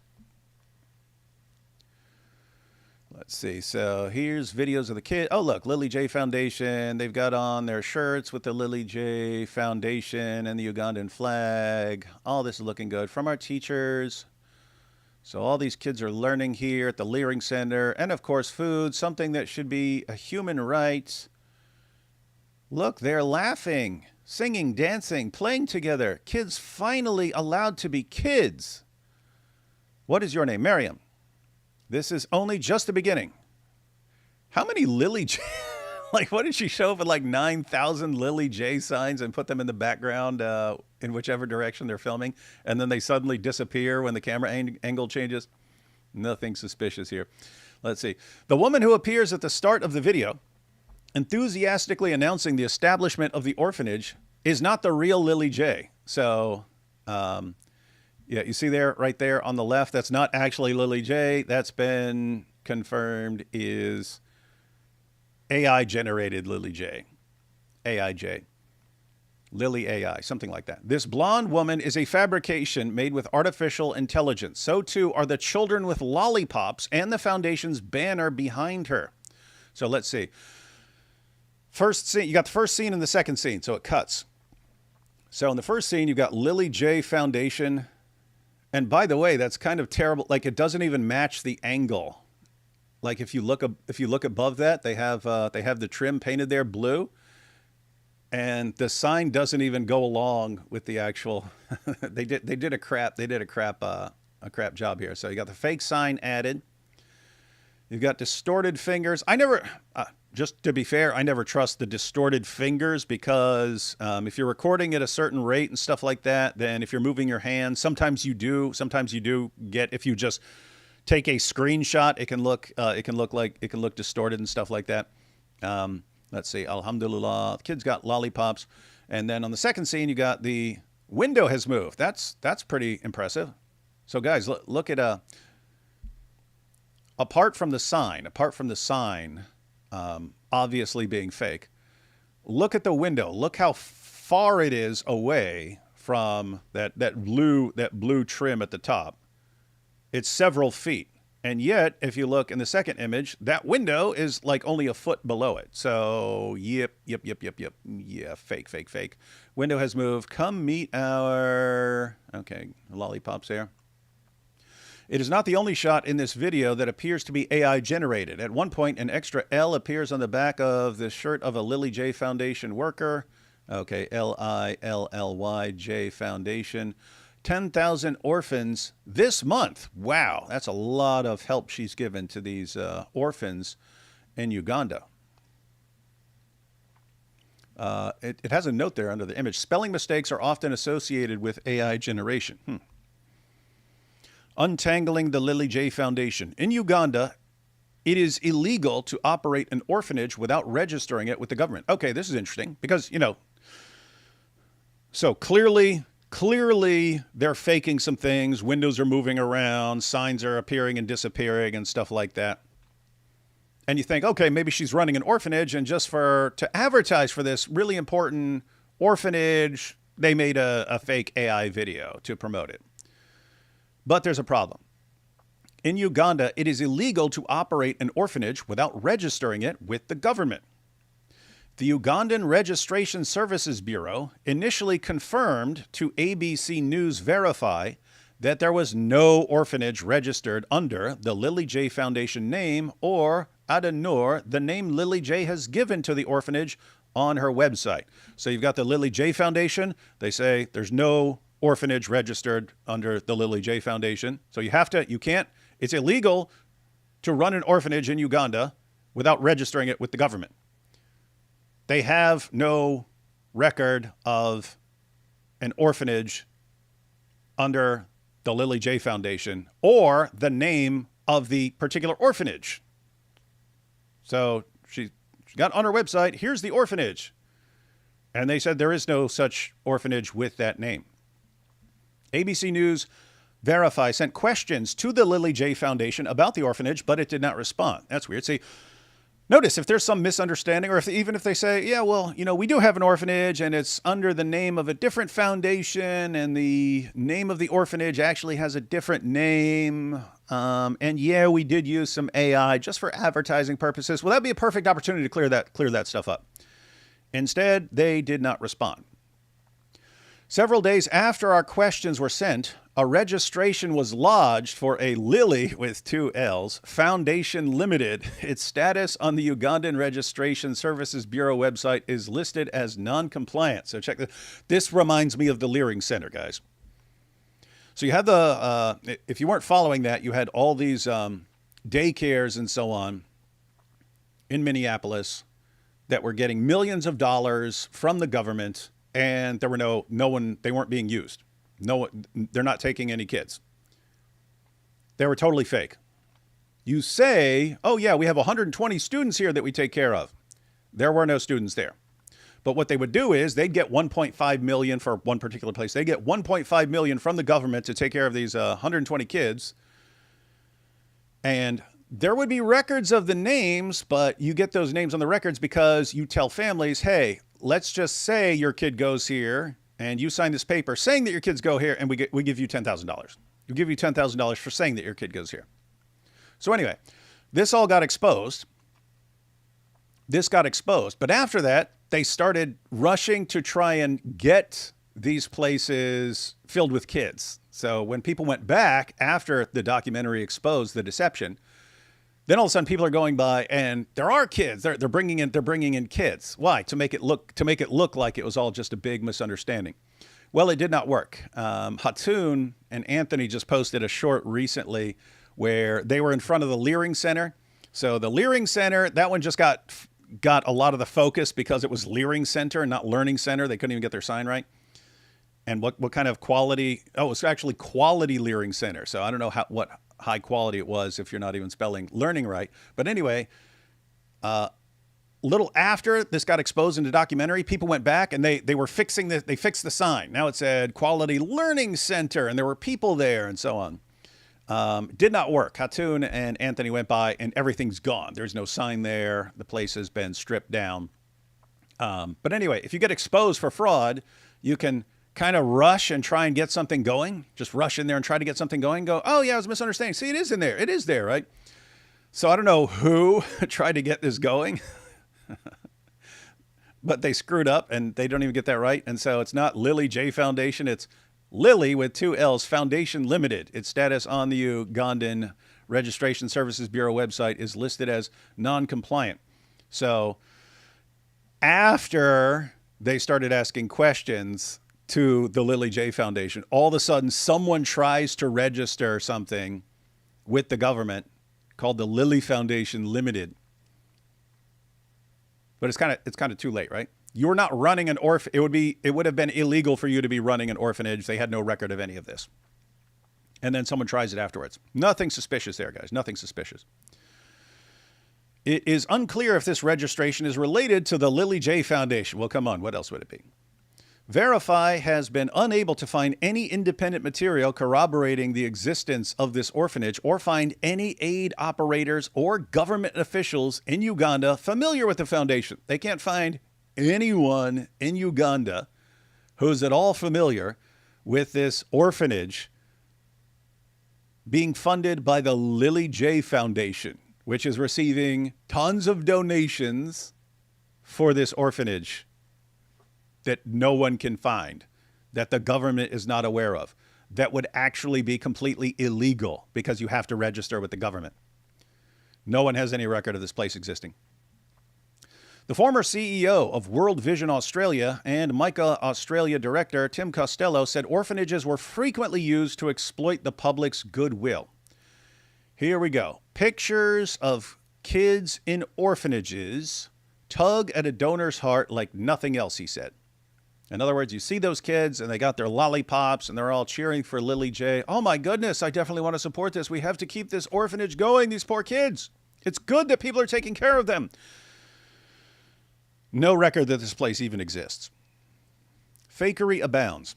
Let's see. So here's videos of the kid. Oh, look, Lily J Foundation. They've got on their shirts with the Lily J Foundation and the Ugandan flag. All this is looking good from our teachers. So all these kids are learning here at the Leering Center. And, of course, food, something that should be a human right. Look, they're laughing, singing, dancing, playing together. Kids finally allowed to be kids. What is your name? Miriam. This is only just the beginning. How many Lily J... what did she show up with 9,000 Lily J signs and put them in the background in whichever direction they're filming, and then they suddenly disappear when the camera angle changes? Nothing suspicious here. Let's see. The woman who appears at the start of the video, enthusiastically announcing the establishment of the orphanage, is not the real Lily J. So, yeah, you see there, right there on the left, that's not actually Lily J. That's been confirmed is AI-generated Lily J. AIJ. Lily AI, something like that. This blonde woman is a fabrication made with artificial intelligence. So too are the children with lollipops and the foundation's banner behind her. So let's see. First scene, you got the first scene and the second scene, so it cuts. So in the first scene, you've got Lily J Foundation. And by the way, that's kind of terrible. It doesn't even match the angle. Like if you look above that, they have the trim painted there blue, and the sign doesn't even go along with the actual. They did a crap job here. So you got the fake sign added. You've got distorted fingers. I never, just to be fair, I never trust the distorted fingers because if you're recording at a certain rate and stuff like that, then if you're moving your hands, sometimes you do get, if you just take a screenshot, it can look distorted and stuff like that. Let's see, Alhamdulillah, the kid's got lollipops. And then on the second scene, you got the window has moved. That's pretty impressive. So guys, look at apart from the sign, obviously being fake, look at the window. Look how far it is away from that blue trim at the top. It's several feet. And yet, if you look in the second image, that window is like only a foot below it. So, yep. Yeah, fake. Window has moved. Come meet our, okay, lollipops there. It is not the only shot in this video that appears to be AI generated. At one point, an extra L appears on the back of the shirt of a Lilly J Foundation worker. Okay, Lilly J Foundation. 10,000 orphans this month. Wow, that's a lot of help she's given to these orphans in Uganda. It has a note there under the image. Spelling mistakes are often associated with AI generation. Untangling the Lilly J Foundation. In Uganda, it is illegal to operate an orphanage without registering it with the government. Okay, this is interesting because, so clearly they're faking some things. Windows are moving around, signs are appearing and disappearing and stuff like that. And you think, okay, maybe she's running an orphanage, and just to advertise for this really important orphanage, they made a fake AI video to promote it. But there's a problem. In Uganda, it is illegal to operate an orphanage without registering it with the government. The Ugandan Registration Services Bureau initially confirmed to ABC News Verify that there was no orphanage registered under the Lilly J Foundation name or Adanur, the name Lilly J has given to the orphanage on her website. So you've got the Lilly J Foundation. They say there's no orphanage registered under the Lilly J Foundation. So it's illegal to run an orphanage in Uganda without registering it with the government. They have no record of an orphanage under the Lilly J Foundation or the name of the particular orphanage. So she got on her website, here's the orphanage. And they said there is no such orphanage with that name. ABC News Verify sent questions to the Lilly J Foundation about the orphanage, but it did not respond. That's weird. See, notice if there's some misunderstanding, or even if they say, yeah, well, we do have an orphanage and it's under the name of a different foundation and the name of the orphanage actually has a different name. And yeah, we did use some AI just for advertising purposes. Well, that'd be a perfect opportunity to clear that stuff up. Instead, they did not respond. Several days after our questions were sent, a registration was lodged for a Lilly with 2 L's Foundation Limited. Its status on the Ugandan Registration Services Bureau website is listed as non-compliant. So check this. This reminds me of the Leering Center, guys. So you had if you weren't following that, you had all these daycares and so on in Minneapolis that were getting millions of dollars from the government, and there were no one, they weren't being used. No, they're not taking any kids. They were totally fake. You say, oh yeah, we have 120 students here that we take care of. There were no students there. But what they would do is they'd get 1.5 million for one particular place. They get 1.5 million from the government to take care of these 120 kids. And there would be records of the names, but you get those names on the records because you tell families, hey, let's just say your kid goes here and you sign this paper saying that your kids go here, and we give you $10,000. We give you $10,000 for saying that your kid goes here. So anyway, this all got exposed. But after that, they started rushing to try and get these places filled with kids. So when people went back after the documentary exposed the deception, Then all of a sudden, people are going by, and there are kids. They're bringing in kids. Why? To make it look like it was all just a big misunderstanding. Well, it did not work. Hatun and Anthony just posted a short recently where they were in front of the Leering Center. So the Leering Center, that one just got a lot of the focus because it was Leering Center and not Learning Center. They couldn't even get their sign right. And what kind of quality? Oh, it's actually Quality Leering Center. So I don't know what high quality it was if you're not even spelling learning right. But anyway, little after this got exposed in the documentary, people went back and they were fixing they fixed the sign. Now it said Quality Learning Center, and there were people there and so on. Did not work. Hatun and Anthony went by and everything's gone. There's no sign there. The place has been stripped down. But anyway, if you get exposed for fraud, you can kind of rush and try and get something going. Just rush in there and try to get something going. Go, oh yeah, I was misunderstanding. See, it is in there. It is there, right? So I don't know who tried to get this going, but they screwed up and they don't even get that right. And so it's not Lily J Foundation. It's Lily with 2 L's Foundation Limited. Its status on the Ugandan Registration Services Bureau website is listed as non-compliant. So after they started asking questions to the Lily J Foundation, all of a sudden someone tries to register something with the government called the Lily Foundation Limited. But it's kind of too late, right? You're not running an orphan. It would have been illegal for you to be running an orphanage. They had no record of any of this. And then someone tries it afterwards. Nothing suspicious there, guys. Nothing suspicious. It is unclear if this registration is related to the Lily J Foundation. Well, come on. What else would it be? Verify has been unable to find any independent material corroborating the existence of this orphanage or find any aid operators or government officials in Uganda familiar with the foundation. They can't find anyone in Uganda who's at all familiar with this orphanage being funded by the Lily J Foundation, which is receiving tons of donations for this orphanage that no one can find, that the government is not aware of, that would actually be completely illegal because you have to register with the government. No one has any record of this place existing. The former CEO of World Vision Australia and MICA Australia director Tim Costello said orphanages were frequently used to exploit the public's goodwill. Here we go. Pictures of kids in orphanages tug at a donor's heart like nothing else, he said. In other words, you see those kids and they got their lollipops and they're all cheering for Lily J. Oh my goodness, I definitely want to support this. We have to keep this orphanage going, these poor kids. It's good that people are taking care of them. No record that this place even exists. Fakery abounds.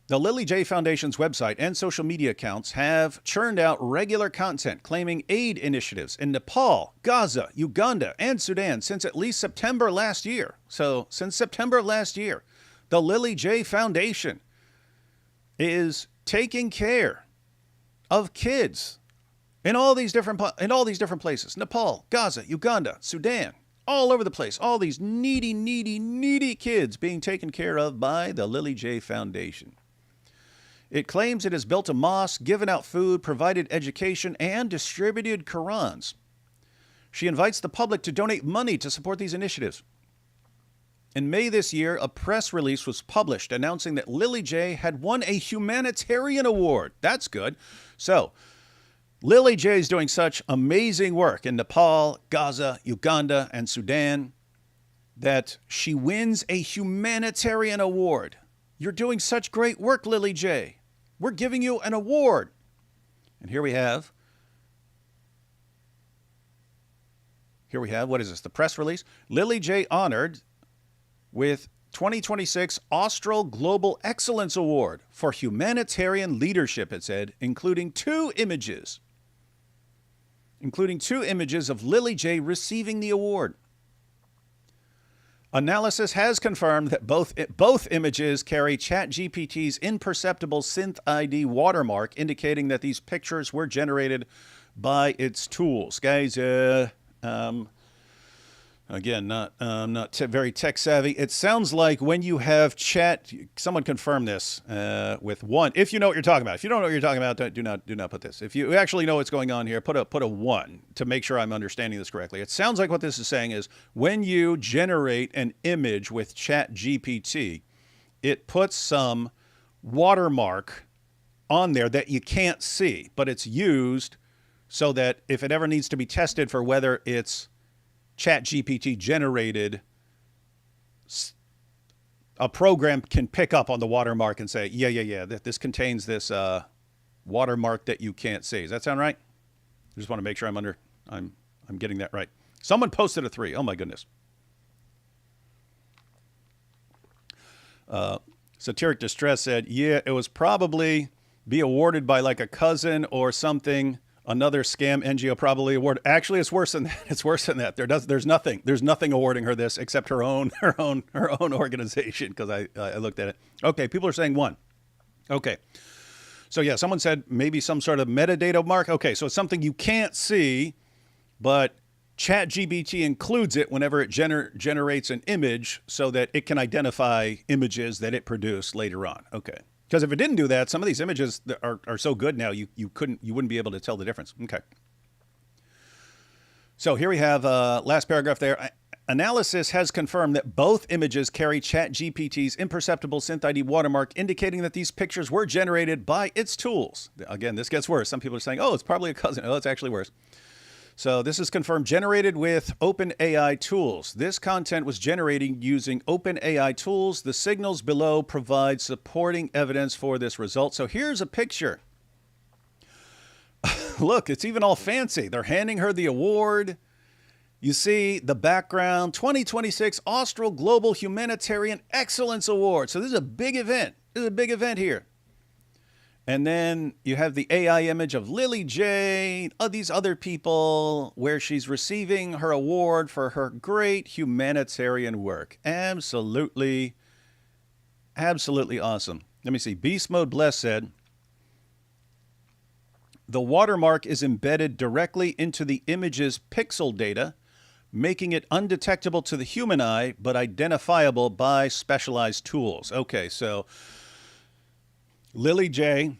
The Lily J Foundation's website and social media accounts have churned out regular content claiming aid initiatives in Nepal, Gaza, Uganda, and Sudan since at least September last year. So, since September last year, the Lily J Foundation is taking care of kids in all these different places. Nepal, Gaza, Uganda, Sudan, all over the place. All these needy kids being taken care of by the Lily J Foundation. It claims it has built a mosque, given out food, provided education, and distributed Qurans. She invites the public to donate money to support these initiatives. In May this year, a press release was published announcing that Lily J had won a humanitarian award. That's good. So, Lily J is doing such amazing work in Nepal, Gaza, Uganda, and Sudan that she wins a humanitarian award. You're doing such great work, Lily J. We're giving you an award. And here we have, what is this? The press release. Lily J honored with 2026 Austral Global Excellence Award for Humanitarian Leadership, it said, including two images of Lily J receiving the award. Analysis has confirmed that both images carry ChatGPT's imperceptible Synth ID watermark, indicating that these pictures were generated by its tools. Guys, Again, not very tech savvy. It sounds like when you have chat, someone confirm this with one. If you know what you're talking about. If you don't know what you're talking about, do not put this. If you actually know what's going on here, put a one to make sure I'm understanding this correctly. It sounds like what this is saying is when you generate an image with Chat GPT, it puts some watermark on there that you can't see, but it's used so that if it ever needs to be tested for whether it's Chat GPT generated, a program can pick up on the watermark and say, yeah, this contains this watermark that you can't see. Does that sound right? I just want to make sure I'm getting that right. Someone posted a 3. Oh my goodness. Satiric Distress said, yeah, it was probably be awarded by like a cousin or something. Another scam NGO probably award. Actually, it's worse than that. It's worse than that. There's nothing awarding her this except her own organization, because I looked at it. Okay, people are saying 1. Okay. So yeah, someone said maybe some sort of metadata mark. Okay, so it's something you can't see, but ChatGPT includes it whenever it generates an image so that it can identify images that it produced later on. Okay. Because if it didn't do that, some of these images are so good now you wouldn't be able to tell the difference. Okay. So here we have last paragraph there. Analysis has confirmed that both images carry ChatGPT's imperceptible SynthID watermark, indicating that these pictures were generated by its tools. Again, this gets worse. Some people are saying, oh, it's probably a cousin. Oh, it's actually worse. So this is confirmed, generated with OpenAI tools. This content was generated using OpenAI tools. The signals below provide supporting evidence for this result. So here's a picture. Look, it's even all fancy. They're handing her the award. You see the background, 2026 Austral Global Humanitarian Excellence Award. So this is a big event. This is a big event here. And then you have the AI image of Lily J, these other people, where she's receiving her award for her great humanitarian work. Absolutely awesome. Let me see. Beast Mode Bless said, the watermark is embedded directly into the image's pixel data, making it undetectable to the human eye, but identifiable by specialized tools. Okay, so Lily J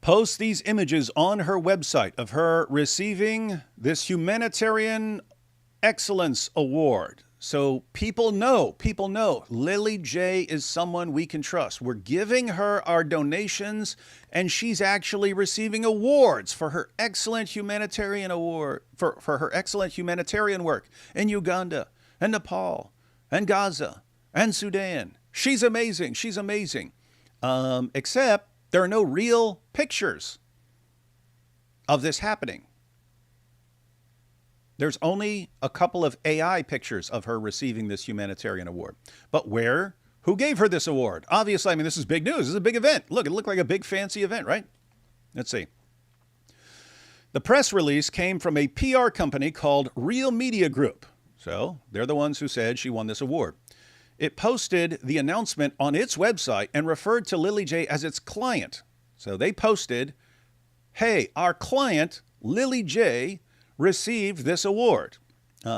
posts these images on her website of her receiving this humanitarian excellence award. So people know Lily J is someone we can trust. We're giving her our donations, and she's actually receiving awards for her excellent humanitarian award, for her excellent humanitarian work in Uganda and Nepal and Gaza and Sudan. She's amazing. Except there are no real pictures of this happening. There's only a couple of AI pictures of her receiving this humanitarian award. But who gave her this award? Obviously, I mean, this is big news. This is a big event. Look, it looked like a big fancy event, right? Let's see. The press release came from a PR company called Real Media Group. So they're the ones who said she won this award. It posted the announcement on its website and referred to Lily J as its client. So they posted, hey, our client, Lily J, received this award.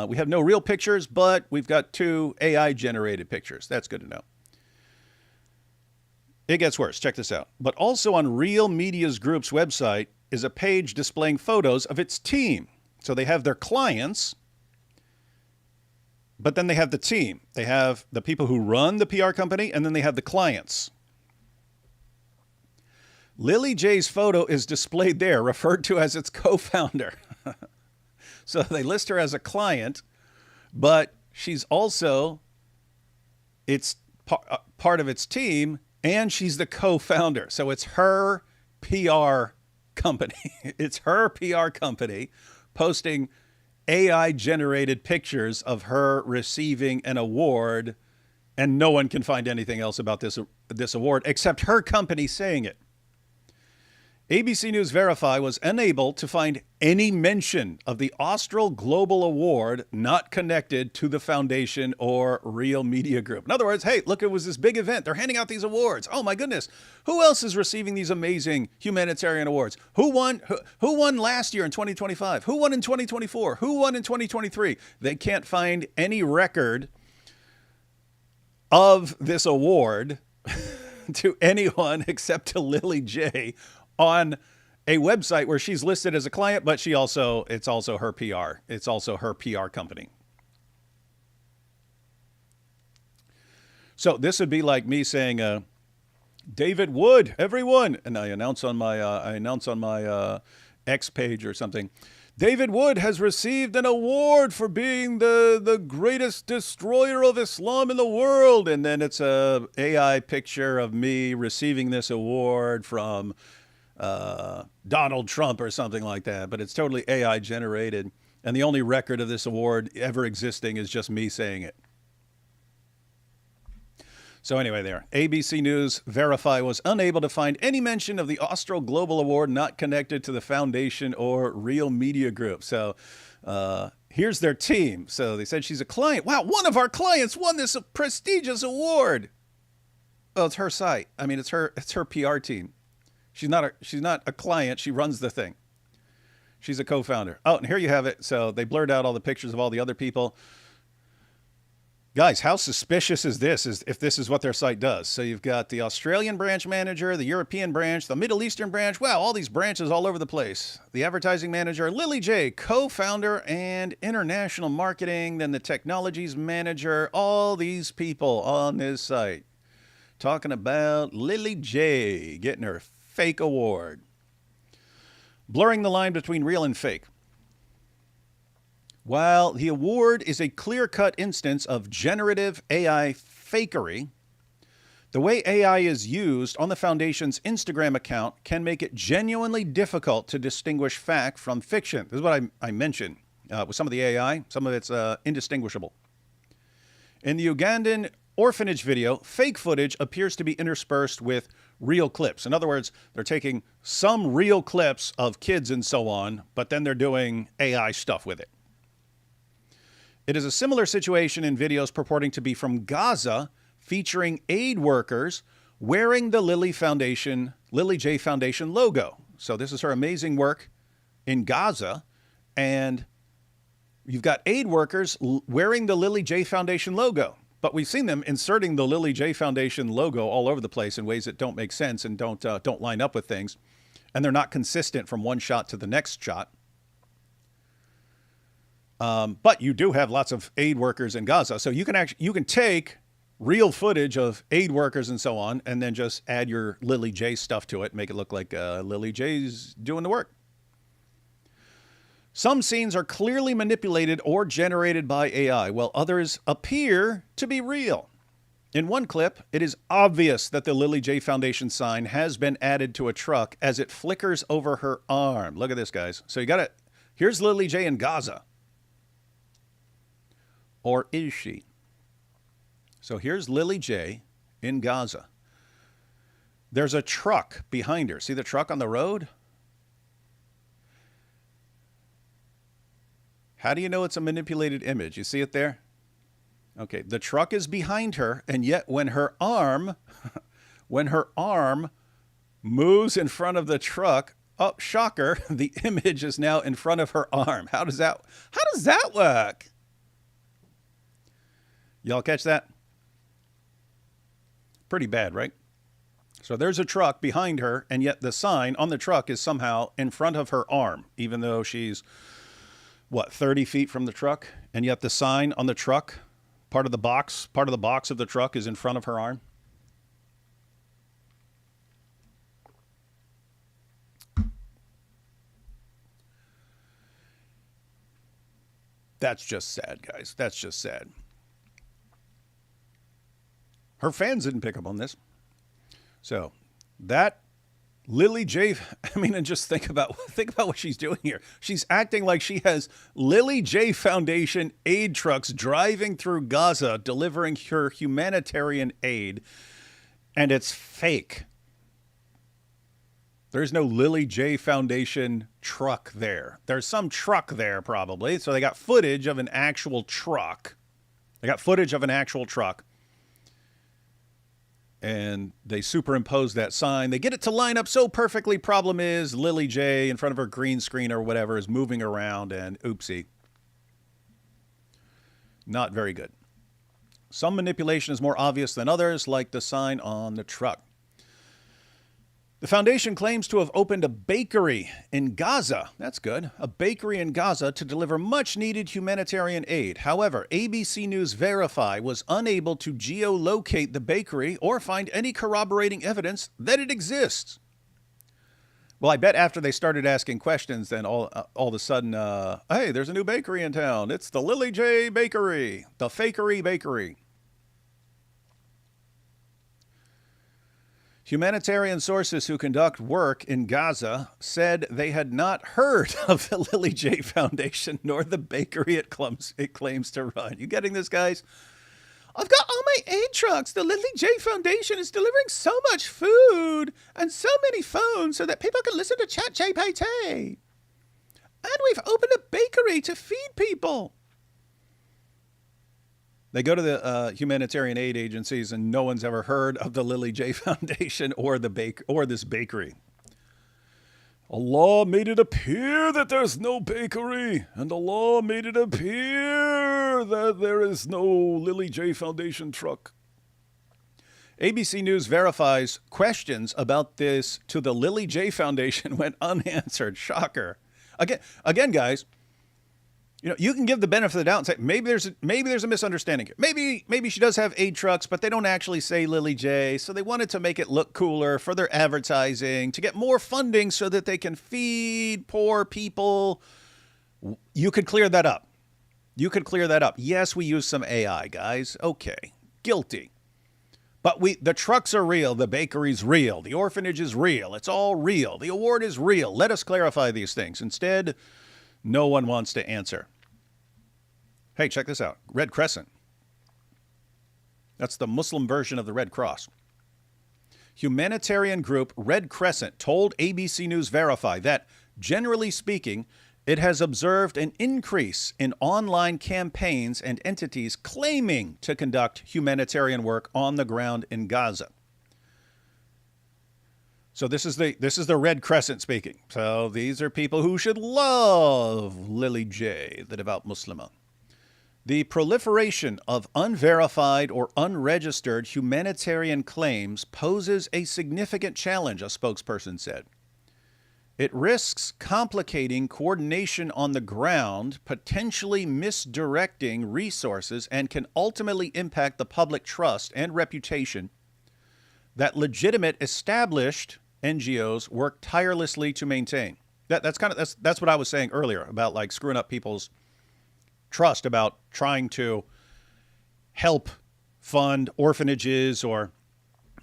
We have no real pictures, but we've got 2 AI-generated pictures. That's good to know. It gets worse. Check this out. But also on Real Media Group's website is a page displaying photos of its team. So they have their clients, but then they have the team. They have the people who run the PR company, and then they have the clients. Lily J's photo is displayed there, referred to as its co-founder. So they list her as a client, but she's also part of its team, and she's the co-founder. So it's her PR company. It's her PR company posting AI-generated pictures of her receiving an award, and no one can find anything else about this award except her company saying it. ABC News Verify was unable to find any mention of the Austral Global Award not connected to the foundation or Real Media Group. In other words, hey, look, it was this big event. They're handing out these awards. Oh my goodness. Who else is receiving these amazing humanitarian awards? Who won last year in 2025? Who won in 2024? Who won in 2023? They can't find any record of this award to anyone except to Lily J on a website where she's listed as a client, but it's also her PR. It's also her PR company. So this would be like me saying, David Wood, everyone, and I announce on my X page or something, David Wood has received an award for being the greatest destroyer of Islam in the world, and then it's a AI picture of me receiving this award from Donald Trump or something like that, but it's totally AI generated. And the only record of this award ever existing is just me saying it. So anyway, there. ABC News Verify was unable to find any mention of the Austral Global Award not connected to the foundation or Real Media Group. So here's their team. So they said she's a client. Wow, one of our clients won this prestigious award. Oh, it's her site. I mean, it's her PR team. She's not a client. She runs the thing. She's a co-founder. Oh, and here you have it. So they blurred out all the pictures of all the other people. Guys, how suspicious is this if this is what their site does? So you've got the Australian branch manager, the European branch, the Middle Eastern branch. Wow, all these branches all over the place. The advertising manager, Lily J, co-founder and international marketing. Then the technologies manager, all these people on this site talking about Lily J getting her fake award. Blurring the line between real and fake. While the award is a clear-cut instance of generative AI fakery, the way AI is used on the Foundation's Instagram account can make it genuinely difficult to distinguish fact from fiction. This is what I mentioned with some of the AI. Some of it's indistinguishable. In the Ugandan orphanage video, fake footage appears to be interspersed with real clips. In other words, they're taking some real clips of kids and so on, but then they're doing AI stuff with it. It is a similar situation in videos purporting to be from Gaza, featuring aid workers wearing the Lily J Foundation logo. So this is her amazing work in Gaza, and you've got aid workers wearing the Lily J Foundation logo. But we've seen them inserting the Lily J Foundation logo all over the place in ways that don't make sense and don't line up with things, and they're not consistent from one shot to the next shot. But you do have lots of aid workers in Gaza. So you can take real footage of aid workers and so on, and then just add your Lily J stuff to it, make it look like Lily J's doing the work. Some scenes are clearly manipulated or generated by AI, while others appear to be real. In one clip, it is obvious that the Lily J Foundation sign has been added to a truck as it flickers over her arm. Look at this, guys. So you got it. Here's Lily J in Gaza. Or is she? So here's Lily J in Gaza. There's a truck behind her. See the truck on the road? How do you know it's a manipulated image? You see it there? Okay, the truck is behind her, and yet when her arm moves in front of the truck, oh, shocker, the image is now in front of her arm. How does that work? Y'all catch that? Pretty bad, right? So there's a truck behind her, and yet the sign on the truck is somehow in front of her arm, even though she's, 30 feet from the truck? And yet the sign on the truck, part of the box of the truck is in front of her arm. That's just sad, guys. That's just sad. Her fans didn't pick up on this. So that Lily J, and just think about what she's doing here. She's acting like she has Lily J Foundation aid trucks driving through Gaza, delivering her humanitarian aid, and it's fake. There's no Lily J Foundation truck there. There's some truck there probably. So they got footage of an actual truck. And they superimpose that sign. They get it to line up so perfectly. Problem is, Lily J in front of her green screen or whatever is moving around and oopsie. Not very good. Some manipulation is more obvious than others, like the sign on the truck. The foundation claims to have opened a bakery in Gaza. That's good. A bakery in Gaza to deliver much needed humanitarian aid. However, ABC News Verify was unable to geolocate the bakery or find any corroborating evidence that it exists. Well, I bet after they started asking questions, then all of a sudden, hey, there's a new bakery in town. It's the Lily J Bakery, the Fakery Bakery. Humanitarian sources who conduct work in Gaza said they had not heard of the Lily J Foundation nor the bakery it claims to run. You getting this, guys? I've got all my aid trucks. The Lily J Foundation is delivering so much food and so many phones so that people can listen to ChatGPT. And we've opened a bakery to feed people. They go to the humanitarian aid agencies, and no one's ever heard of the Lily J Foundation or this bakery. Allah made it appear that there's no bakery, and Allah made it appear that there is no Lily J Foundation truck. ABC News verifies questions about this to the Lily J Foundation went unanswered. Shocker. Again, guys. You know, you can give the benefit of the doubt and say maybe there's a misunderstanding here. Maybe she does have aid trucks, but they don't actually say Lily J. So they wanted to make it look cooler for their advertising to get more funding so that they can feed poor people. You could clear that up. Yes, we use some AI, guys. Okay, guilty. But the trucks are real. The bakery's real. The orphanage is real. It's all real. The award is real. Let us clarify these things. Instead, no one wants to answer. Hey, check this out. Red Crescent. That's the Muslim version of the Red Cross. Humanitarian group Red Crescent told ABC News Verify that, generally speaking, it has observed an increase in online campaigns and entities claiming to conduct humanitarian work on the ground in Gaza. So this is the Red Crescent speaking. So these are people who should love Lily J, the devout Muslimah. The proliferation of unverified or unregistered humanitarian claims poses a significant challenge, a spokesperson said. It risks complicating coordination on the ground, potentially misdirecting resources, and can ultimately impact the public trust and reputation that legitimate established NGOs work tirelessly to maintain. That's what I was saying earlier about like screwing up people's trust about trying to help fund orphanages or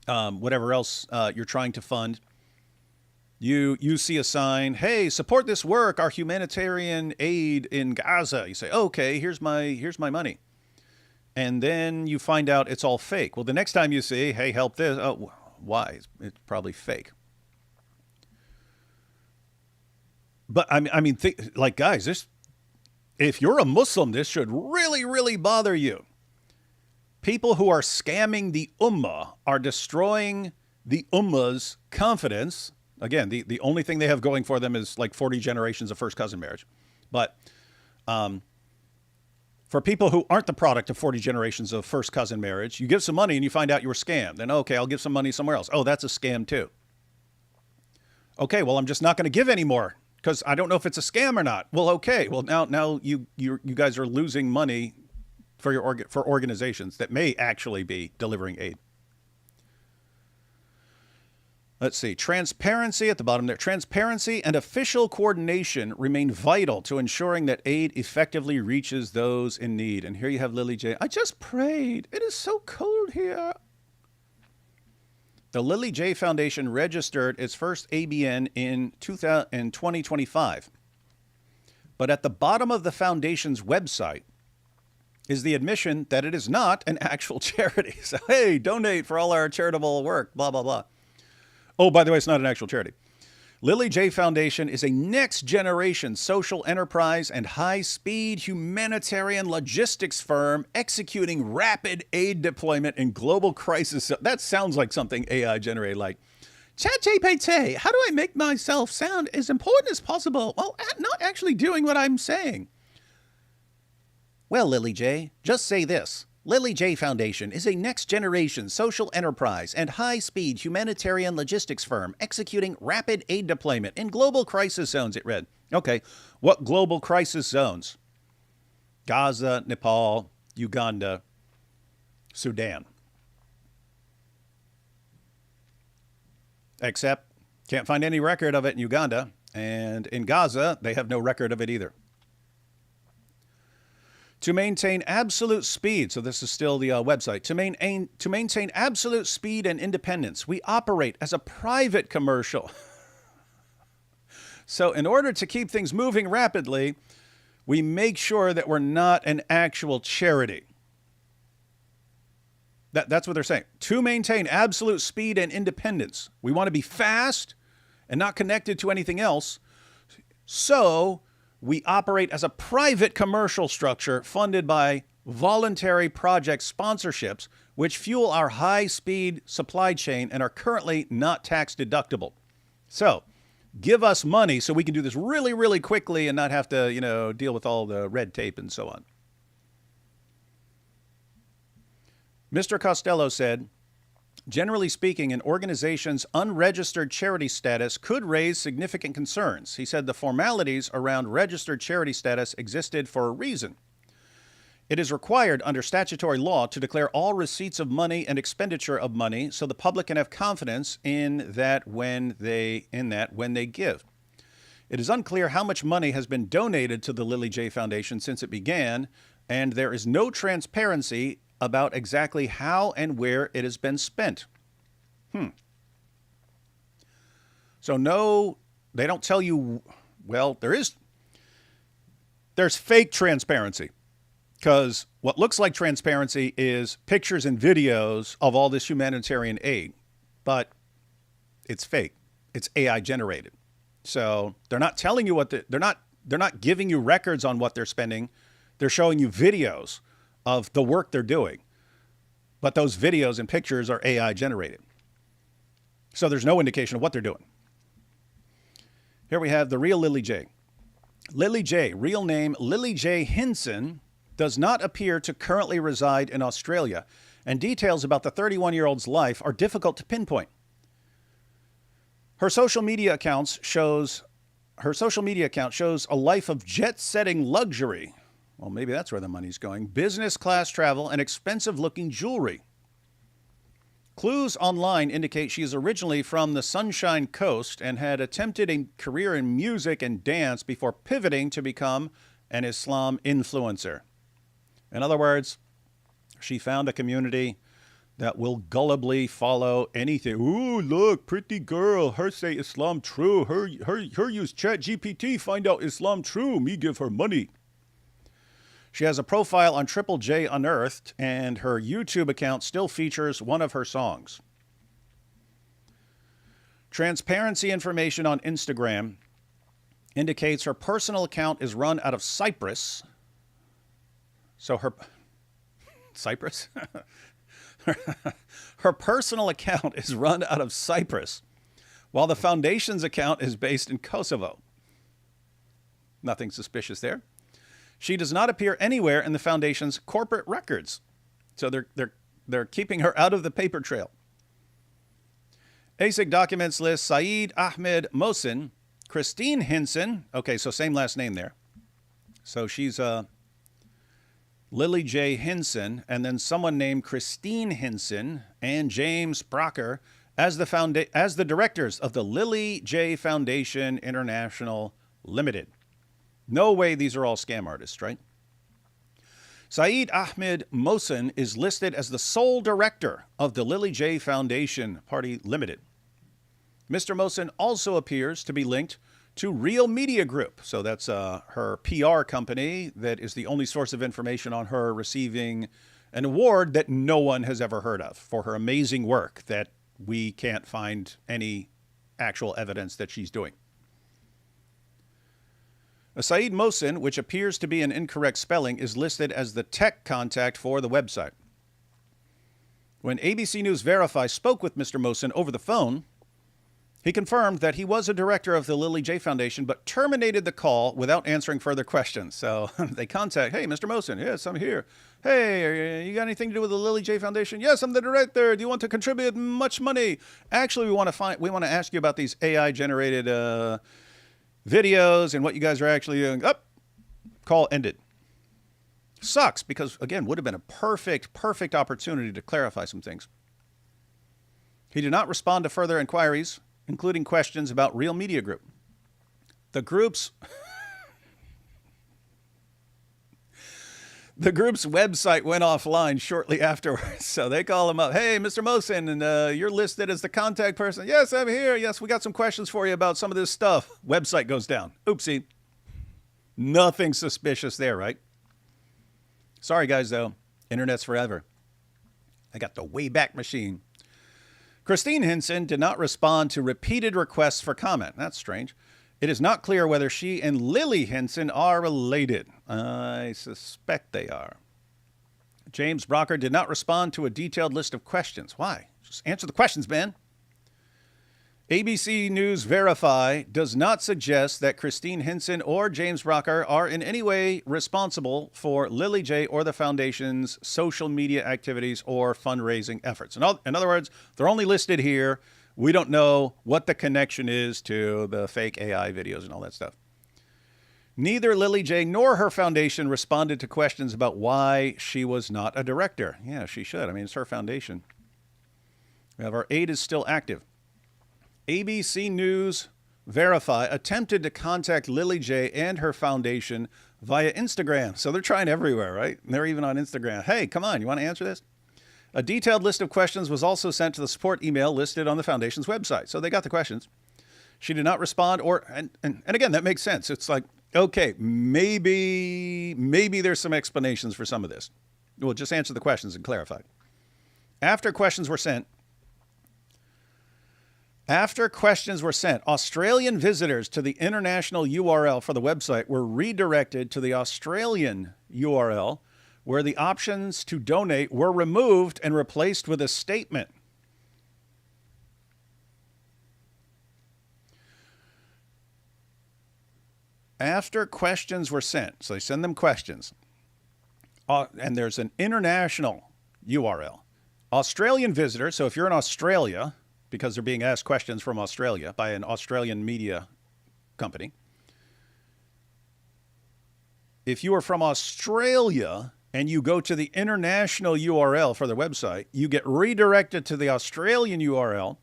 whatever else you're trying to fund. You see a sign, hey, support this work, our humanitarian aid in Gaza. You say, okay, here's my money. And then you find out it's all fake. Well, the next time you see, hey, help this, oh, why? It's probably fake. But I mean, guys, if you're a Muslim, this should really, really bother you. People who are scamming the Ummah are destroying the Ummah's confidence. Again, the only thing they have going for them is like 40 generations of first cousin marriage. But for people who aren't the product of 40 generations of first cousin marriage, you give some money and you find out you were scammed. Then, okay, I'll give some money somewhere else. Oh, that's a scam too. Okay, well, I'm just not going to give any more because I don't know if it's a scam or not. Well, okay. Well, now you guys are losing money for organizations that may actually be delivering aid. Let's see. Transparency at the bottom there. Transparency and official coordination remain vital to ensuring that aid effectively reaches those in need. And here you have Lily J. I just prayed. It is so cold here. The Lily J Foundation registered its first ABN in 2025. But at the bottom of the foundation's website is the admission that it is not an actual charity. So, hey, donate for all our charitable work, blah, blah, blah. Oh, by the way, it's not an actual charity. Lily J Foundation is a next-generation social enterprise and high-speed humanitarian logistics firm executing rapid aid deployment in global crisis. That sounds like something AI generated, like, ChatGPT, how do I make myself sound as important as possible while not actually doing what I'm saying? Well, Lily J, just say this. Lily J Foundation is a next-generation social enterprise and high-speed humanitarian logistics firm executing rapid aid deployment in global crisis zones, it read. Okay, what global crisis zones? Gaza, Nepal, Uganda, Sudan. Except, can't find any record of it in Uganda, and in Gaza, they have no record of it either. To maintain absolute speed, so this is still the website, to maintain absolute speed and independence, we operate as a private commercial. So in order to keep things moving rapidly, we make sure that we're not an actual charity. That's what they're saying. To maintain absolute speed and independence, we want to be fast and not connected to anything else. So we operate as a private commercial structure funded by voluntary project sponsorships, which fuel our high-speed supply chain and are currently not tax deductible. So give us money so we can do this really, really quickly and not have to, deal with all the red tape and so on. Mr. Costello said, generally speaking, an organization's unregistered charity status could raise significant concerns. He said the formalities around registered charity status existed for a reason. It is required under statutory law to declare all receipts of money and expenditure of money so the public can have confidence in that when they give. It is unclear how much money has been donated to the Lily J Foundation since it began, and there is no transparency about exactly how and where it has been spent. So no, they don't tell you, well, there's fake transparency, because what looks like transparency is pictures and videos of all this humanitarian aid, but it's fake. It's AI generated. So they're not telling you they're not giving you records on what they're spending. They're showing you videos of the work they're doing. But those videos and pictures are AI generated. So there's no indication of what they're doing. Here we have the real Lily J. Lily J, real name Lily J Hinson, does not appear to currently reside in Australia, and details about the 31-year-old's life are difficult to pinpoint. Her social media account shows a life of jet-setting luxury. Well, maybe that's where the money's going. Business class travel and expensive-looking jewelry. Clues online indicate she is originally from the Sunshine Coast and had attempted a career in music and dance before pivoting to become an Islam influencer. In other words, she found a community that will gullibly follow anything. Ooh, look, pretty girl. Her say Islam true. Her use ChatGPT find out Islam true. Me give her money. She has a profile on Triple J Unearthed, and her YouTube account still features one of her songs. Transparency information on Instagram indicates her personal account is run out of Cyprus. So Cyprus? Her personal account is run out of Cyprus, while the foundation's account is based in Kosovo. Nothing suspicious there. She does not appear anywhere in the foundation's corporate records. So they're keeping her out of the paper trail. ASIC documents list Saeed Ahmed Mohsen, Christine Hinson. Okay, so same last name there. So she's Lily J. Hinson, and then someone named Christine Hinson and James Brocker as the directors of the Lily J. Foundation International Limited. No way these are all scam artists, right? Saeed Ahmed Mohsen is listed as the sole director of the Lily J. Foundation Party Limited. Mr. Mohsen also appears to be linked to Real Media Group. So that's her PR company that is the only source of information on her receiving an award that no one has ever heard of for her amazing work that we can't find any actual evidence that she's doing. Saeed Mohsin, which appears to be an incorrect spelling, is listed as the tech contact for the website. When ABC News Verify spoke with Mr. Mohsin over the phone, he confirmed that he was a director of the Lily J Foundation, but terminated the call without answering further questions. So they contact, hey, Mr. Mohsin, yes, I'm here. Hey, you got anything to do with the Lily J Foundation? Yes, I'm the director. Do you want to contribute much money? Actually, we want to ask you about these AI-generated videos and what you guys are actually doing. Call ended. Sucks because, again, would have been a perfect opportunity to clarify some things. He did not respond to further inquiries, including questions about Real Media Group. The group's website went offline shortly afterwards. So they call him up. Hey, Mr. Mohsin, and you're listed as the contact person. Yes, I'm here. Yes, we got some questions for you about some of this stuff. Website goes down. Oopsie. Nothing suspicious there, right? Sorry, guys, though. Internet's forever. I got the Wayback Machine. Christine Hinson did not respond to repeated requests for comment. That's strange. It is not clear whether she and Lily Hinson are related. I suspect they are. James Brocker did not respond to a detailed list of questions. Why? Just answer the questions, man. ABC News Verify does not suggest that Christine Hinson or James Brocker are in any way responsible for Lily J or the Foundation's social media activities or fundraising efforts. In other words, they're only listed here. We don't know what the connection is to the fake AI videos and all that stuff. Neither Lily J nor her foundation responded to questions about why she was not a director. Yeah, she should. I mean, it's her foundation. We have our aid is still active. ABC News Verify attempted to contact Lily J and her foundation via Instagram. So they're trying everywhere, right? And they're even on Instagram. Hey, come on, you want to answer this? A detailed list of questions was also sent to the support email listed on the foundation's website. So they got the questions. She did not respond, and again, that makes sense. It's like, okay, maybe there's some explanations for some of this. We'll just answer the questions and clarify. After questions were sent, Australian visitors to the international URL for the website were redirected to the Australian URL, where the options to donate were removed and replaced with a statement. After questions were sent, so they send them questions, and there's an international URL. Australian visitors, so if you're in Australia, because they're being asked questions from Australia by an Australian media company. If you are from Australia and you go to the international URL for their website, you get redirected to the Australian URL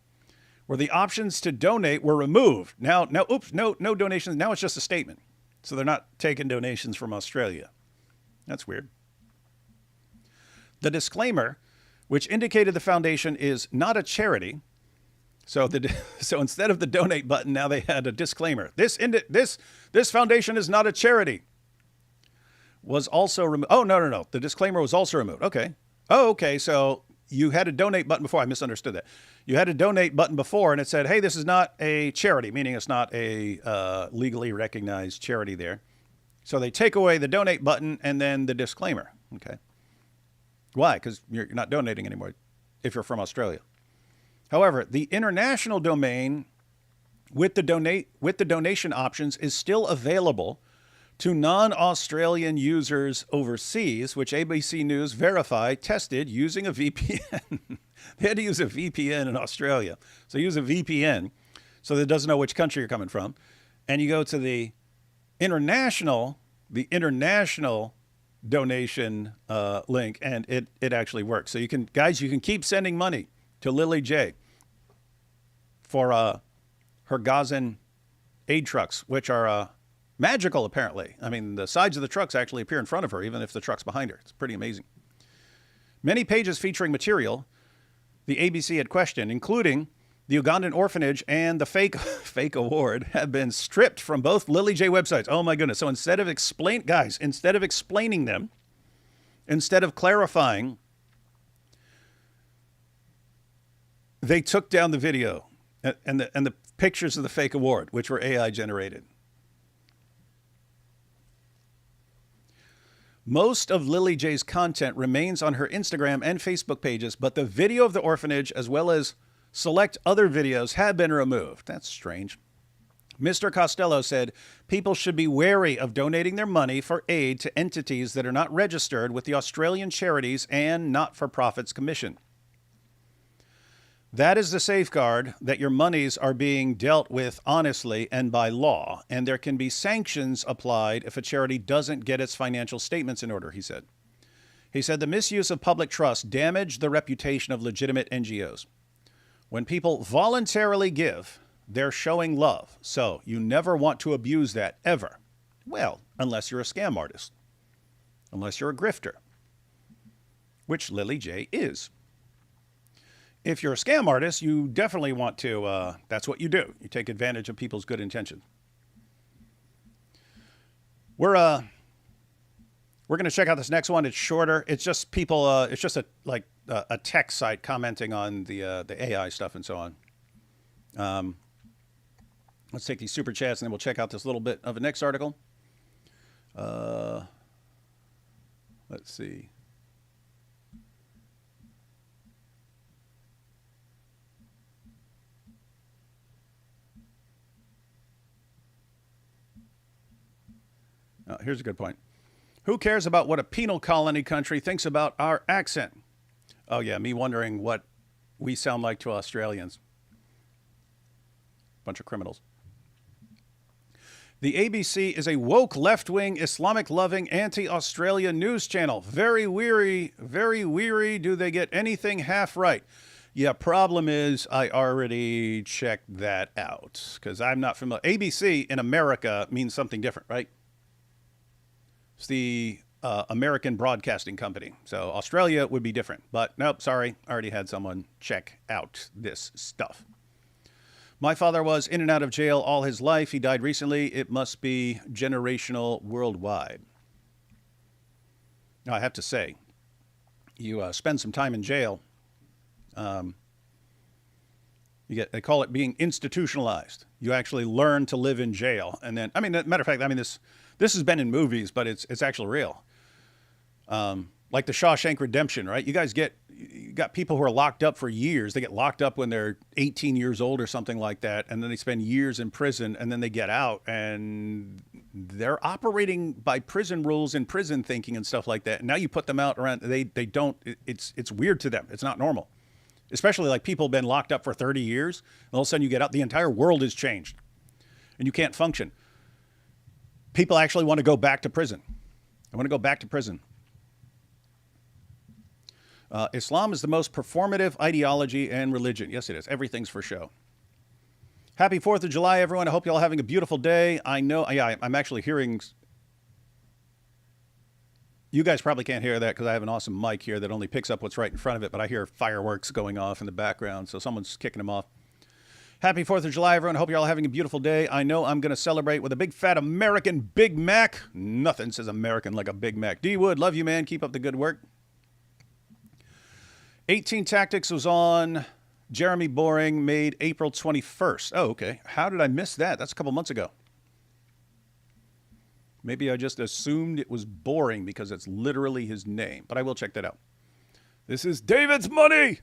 where the options to donate were removed. Now, oops, no donations. Now it's just a statement. So they're not taking donations from Australia. That's weird. The disclaimer, which indicated the foundation is not a charity. So instead of the donate button, now they had a disclaimer. This foundation is not a charity. Was also removed. Oh, no. The disclaimer was also removed. Okay. Oh, okay. So you had a donate button before. I misunderstood that. You had a donate button before, and it said, hey, this is not a charity, meaning it's not a legally recognized charity there. So they take away the donate button and then the disclaimer. Okay. Why? Because you're not donating anymore if you're from Australia. However, the international domain with the donation options is still available to non-Australian users overseas, which ABC News Verify tested using a VPN. They had to use a VPN in Australia. So use a VPN so that it doesn't know which country you're coming from. And you go to the international donation link, and it actually works. So you can keep sending money to Lily J for her Gazan aid trucks, which are magical, apparently. I mean, the sides of the trucks actually appear in front of her, even if the truck's behind her. It's pretty amazing. Many pages featuring material the ABC had questioned, including the Ugandan orphanage and the fake award, have been stripped from both Lily J websites. Oh my goodness. So instead of explaining them, instead of clarifying, they took down the video, and pictures of the fake award, which were AI generated. Most of Lily J's content remains on her Instagram and Facebook pages, but the video of the orphanage, as well as select other videos, have been removed. That's strange. Mr. Costello said people should be wary of donating their money for aid to entities that are not registered with the Australian Charities and Not-for-Profits Commission. That is the safeguard that your monies are being dealt with honestly and by law, and there can be sanctions applied if a charity doesn't get its financial statements in order, he said. He said the misuse of public trust damaged the reputation of legitimate NGOs. When people voluntarily give, they're showing love, so you never want to abuse that, ever. Well, unless you're a scam artist. Unless you're a grifter. Which Lily J is. If you're a scam artist, you definitely want to, that's what you do. You take advantage of people's good intentions. We're going to check out this next one. It's shorter. It's just people, it's just a tech site commenting on the AI stuff and so on. Let's take these super chats and then we'll check out this little bit of a next article. Let's see. Here's a good point. Who cares about what a penal colony country thinks about our accent? Oh, yeah, me wondering what we sound like to Australians. Bunch of criminals. The ABC is a woke, left-wing, Islamic-loving, anti-Australia news channel. Very weary do they get anything half right. Yeah, problem is I already checked that out because I'm not familiar. ABC in America means something different, right? It's the American Broadcasting Company. So Australia would be different. But nope, sorry. I already had someone check out this stuff. My father was in and out of jail all his life. He died recently. It must be generational worldwide. Now, I have to say, you spend some time in jail. They call it being institutionalized. You actually learn to live in jail. And then, matter of fact, this has been in movies, but it's actually real. Like the Shawshank Redemption, right? You got people who are locked up for years. They get locked up when they're 18 years old or something like that. And then they spend years in prison and then they get out and they're operating by prison rules and prison thinking and stuff like that. And now you put them out around, they don't, it's weird to them. It's not normal. Especially like people have been locked up for 30 years. And all of a sudden you get out, the entire world has changed and you can't function. People actually want to go back to prison. I want to go back to prison. Islam is the most performative ideology and religion. Yes, it is. Everything's for show. Happy 4th of July, everyone. I hope you're all having a beautiful day. I know, I'm actually hearing, you guys probably can't hear that because I have an awesome mic here that only picks up what's right in front of it, but I hear fireworks going off in the background, so someone's kicking them off. Happy 4th of July, everyone. I hope you're all having a beautiful day. I know I'm going to celebrate with a big fat American Big Mac. Nothing says American like a Big Mac. D Wood, love you, man. Keep up the good work. 18 Tactics was on Jeremy Boring, made April 21st. Oh, okay. How did I miss that? That's a couple months ago. Maybe I just assumed it was Boring because it's literally his name, but I will check that out. This is David's money.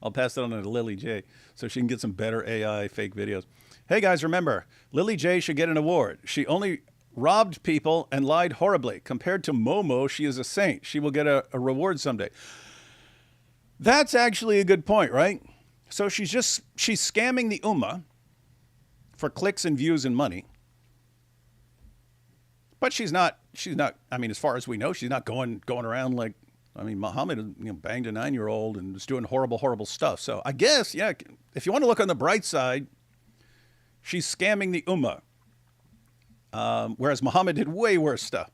I'll pass it on to Lily J so she can get some better AI fake videos. Hey guys, remember, Lily J should get an award. She only robbed people and lied horribly. Compared to Momo, she is a saint. She will get a reward someday. That's actually a good point, right? So she's scamming the Ummah for clicks and views and money. But she's not, as far as we know, she's not going around like, Muhammad banged a 9-year-old and was doing horrible stuff. So I guess, yeah, if you want to look on the bright side, she's scamming the Ummah. Whereas Muhammad did way worse stuff.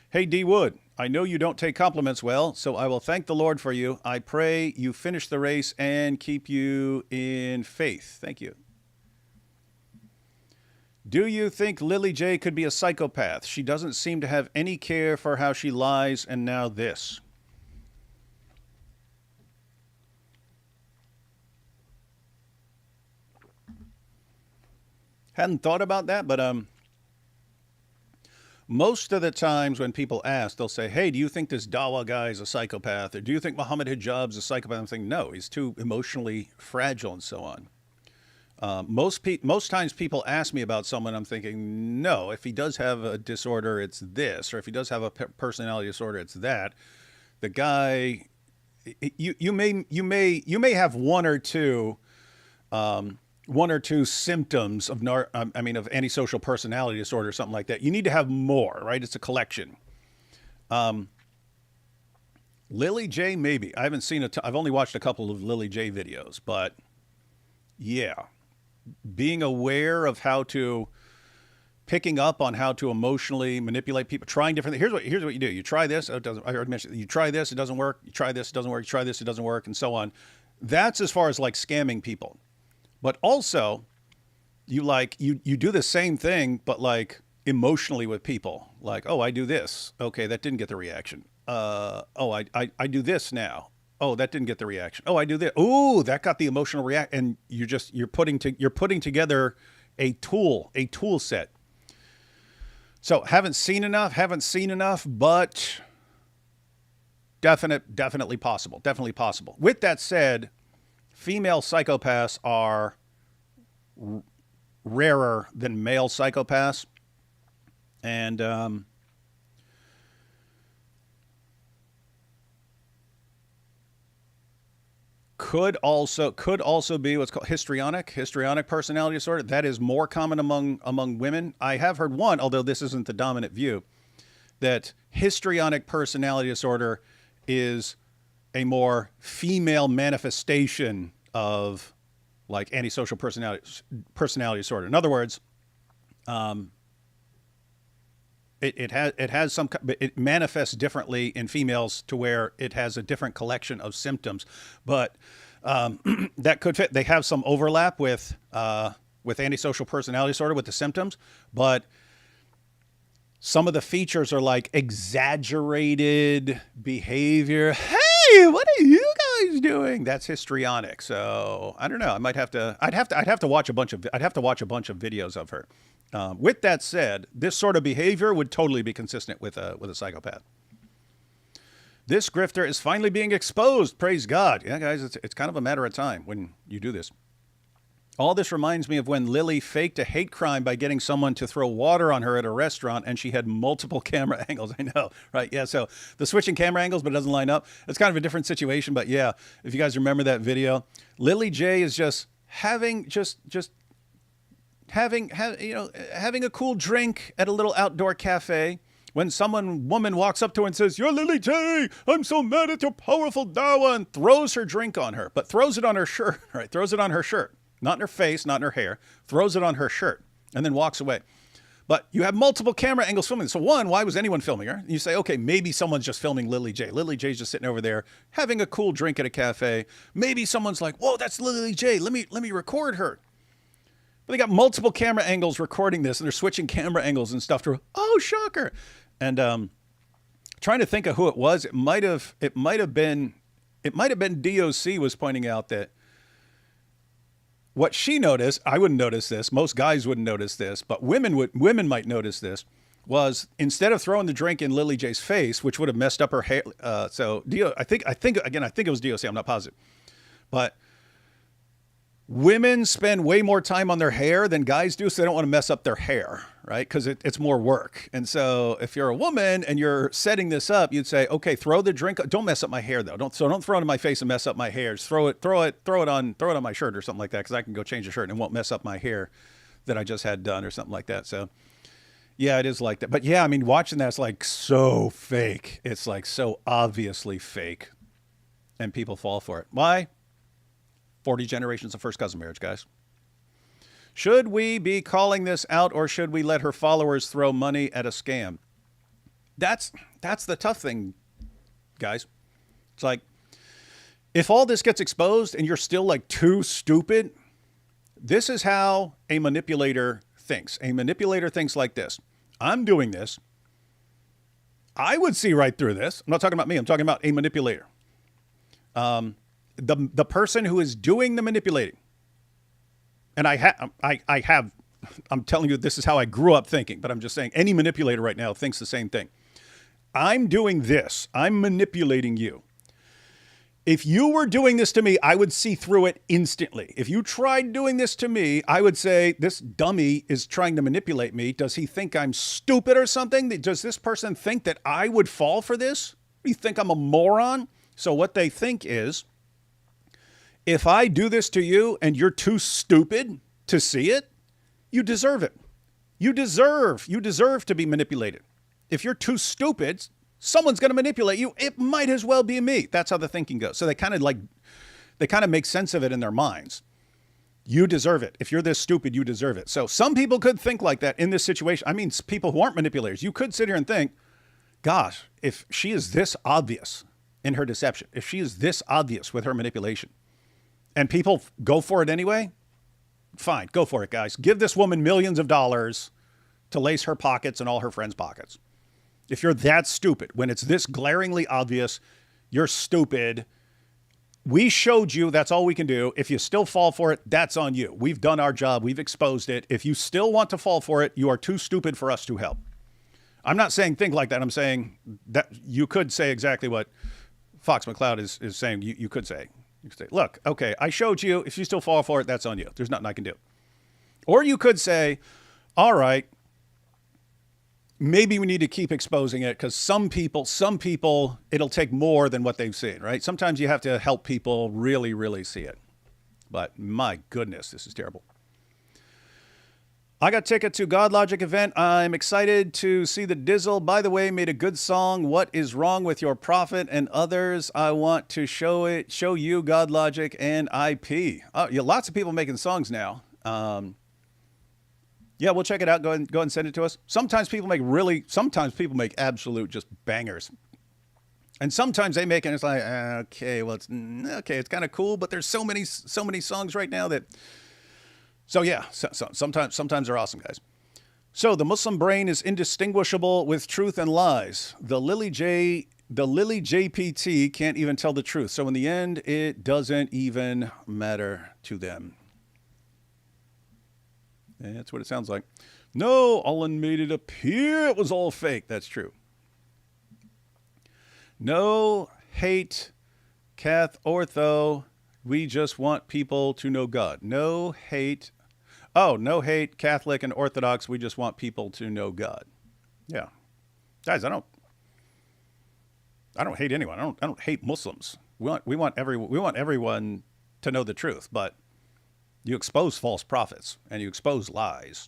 Hey, D. Wood, I know you don't take compliments well, so I will thank the Lord for you. I pray you finish the race and keep you in faith. Thank you. Do you think Lily J could be a psychopath? She doesn't seem to have any care for how she lies, and now this. Hadn't thought about that, but most of the times when people ask, they'll say, "Hey, do you think this Dawa guy is a psychopath, or do you think Muhammad Hijab's a psychopath?" I'm thinking, no, he's too emotionally fragile and so on. Most times people ask me about someone, I'm thinking, no, if he does have a disorder, it's this, or if he does have a personality disorder, it's that. The guy, you may have one or two symptoms of of antisocial personality disorder or something like that. You need to have more, right? It's a collection. Lily J, maybe. I haven't seen I've only watched a couple of Lily J videos, but yeah, being aware of picking up on how to emotionally manipulate people, trying different things. Here's what you do. You try this, oh, it doesn't. I already mentioned. You try this, it doesn't work. You try this, it doesn't work. You try this, it doesn't work, and so on. That's as far as like scamming people. But also, you do the same thing, but like emotionally with people. Like, oh, I do this. Okay, that didn't get the reaction. I do this now. Oh, that didn't get the reaction. Oh, I do this. Oh, that got the emotional react. And you're putting together a tool set. So haven't seen enough, but definitely possible. With that said, female psychopaths are rarer than male psychopaths, and could also be what's called histrionic personality disorder. That is more common among women. I have heard one, although this isn't the dominant view, that histrionic personality disorder is a more female manifestation of like antisocial personality disorder. In other words, it manifests differently in females to where it has a different collection of symptoms, but that could fit. They have some overlap with antisocial personality disorder with the symptoms, but some of the features are like exaggerated behavior. Hey, what are you guys doing? That's histrionic. So I don't know. I'd have to watch a bunch of videos of her. With that said, this sort of behavior would totally be consistent with a psychopath. This grifter is finally being exposed. Praise God. Yeah, guys, it's kind of a matter of time when you do this. All this reminds me of when Lily faked a hate crime by getting someone to throw water on her at a restaurant, and she had multiple camera angles. I know, right? Yeah, so the switching camera angles, but it doesn't line up. It's kind of a different situation, but yeah, if you guys remember that video, Lily J is just having a cool drink at a little outdoor cafe when woman walks up to her and says, "You're Lily J, I'm so mad at your powerful dawa," and throws her drink on her, but throws it on her shirt, right? Throws it on her shirt. Not in her face, not in her hair, throws it on her shirt, and then walks away. But you have multiple camera angles filming. So one, why was anyone filming her? You say, okay, maybe someone's just filming Lily J. Lily J's just sitting over there having a cool drink at a cafe. Maybe someone's like, whoa, that's Lily J. Let me record her. But they got multiple camera angles recording this, and they're switching camera angles and stuff to, oh, shocker. And trying to think of who it was. It might have been DOC was pointing out that what she noticed, I wouldn't notice this, most guys wouldn't notice this, but women might notice this, was instead of throwing the drink in Lily J's face, which would have messed up her hair, I think it was DOC, I'm not positive, but women spend way more time on their hair than guys do, so they don't want to mess up their hair, right? Because it's more work. And so if you're a woman and you're setting this up, you'd say, okay, throw the drink. Don't mess up my hair though. Don't throw it in my face and mess up my hair. Just throw it on my shirt or something like that, because I can go change the shirt and it won't mess up my hair that I just had done or something like that. So yeah, it is like that. But yeah, I mean, watching that's like so fake. It's like so obviously fake, and people fall for it. Why? 40 generations of first cousin marriage, guys. Should we be calling this out, or should we let her followers throw money at a scam? That's the tough thing, guys. It's like, if all this gets exposed and you're still like too stupid, this is how a manipulator thinks. A manipulator thinks like this. I'm doing this. I would see right through this. I'm not talking about me. I'm talking about a manipulator. The person who is doing the manipulating, and I have I'm telling you, this is how I grew up thinking, but I'm just saying any manipulator right now thinks the same thing. I'm doing this. I'm manipulating you. If you were doing this to me, I would see through it instantly. If you tried doing this to me, I would say, this dummy is trying to manipulate me. Does he think I'm stupid or something? Does this person think that I would fall for this? Do you think I'm a moron? So what they think is, if I do this to you and you're too stupid to see it, you deserve it. You deserve to be manipulated. If you're too stupid, someone's going to manipulate you. It might as well be me. That's how the thinking goes. So they kind of make sense of it in their minds. You deserve it. If you're this stupid, you deserve it. So some people could think like that in this situation. I mean, people who aren't manipulators, you could sit here and think, gosh, if she is this obvious in her deception, if she is this obvious with her manipulation, and people go for it anyway, fine, go for it, guys. Give this woman millions of dollars to lace her pockets and all her friends' pockets. If you're that stupid, when it's this glaringly obvious, you're stupid. We showed you, that's all we can do. If you still fall for it, that's on you. We've done our job. We've exposed it. If you still want to fall for it, you are too stupid for us to help. I'm not saying think like that. I'm saying that you could say exactly what Fox McCloud is saying. You could say, look, okay, I showed you. If you still fall for it, that's on you. There's nothing I can do. Or you could say, all right, maybe we need to keep exposing it because some people, it'll take more than what they've seen, right? Sometimes you have to help people really, really see it. But my goodness, this is terrible. I got ticket to God Logic event. I'm excited to see the Dizzle. By the way, made a good song. What is wrong with your prophet and others? I want to show you God Logic and IP. Oh, yeah, lots of people making songs now. Yeah, we'll check it out. Go ahead and send it to us. Sometimes people make absolute just bangers. And sometimes they make it and it's like, okay, well, it's kind of cool, but there's so many songs right now that. So yeah, sometimes they're awesome, guys. So the Muslim brain is indistinguishable with truth and lies. The Lily JPT can't even tell the truth. So in the end, it doesn't even matter to them. And that's what it sounds like. No, Olin made it appear it was all fake. That's true. No hate, Cath Ortho. We just want people to know God. No hate. Oh, no hate, Catholic and Orthodox. We just want people to know God. Yeah. Guys, I don't hate anyone. I don't hate Muslims. We want everyone to know the truth, but you expose false prophets and you expose lies.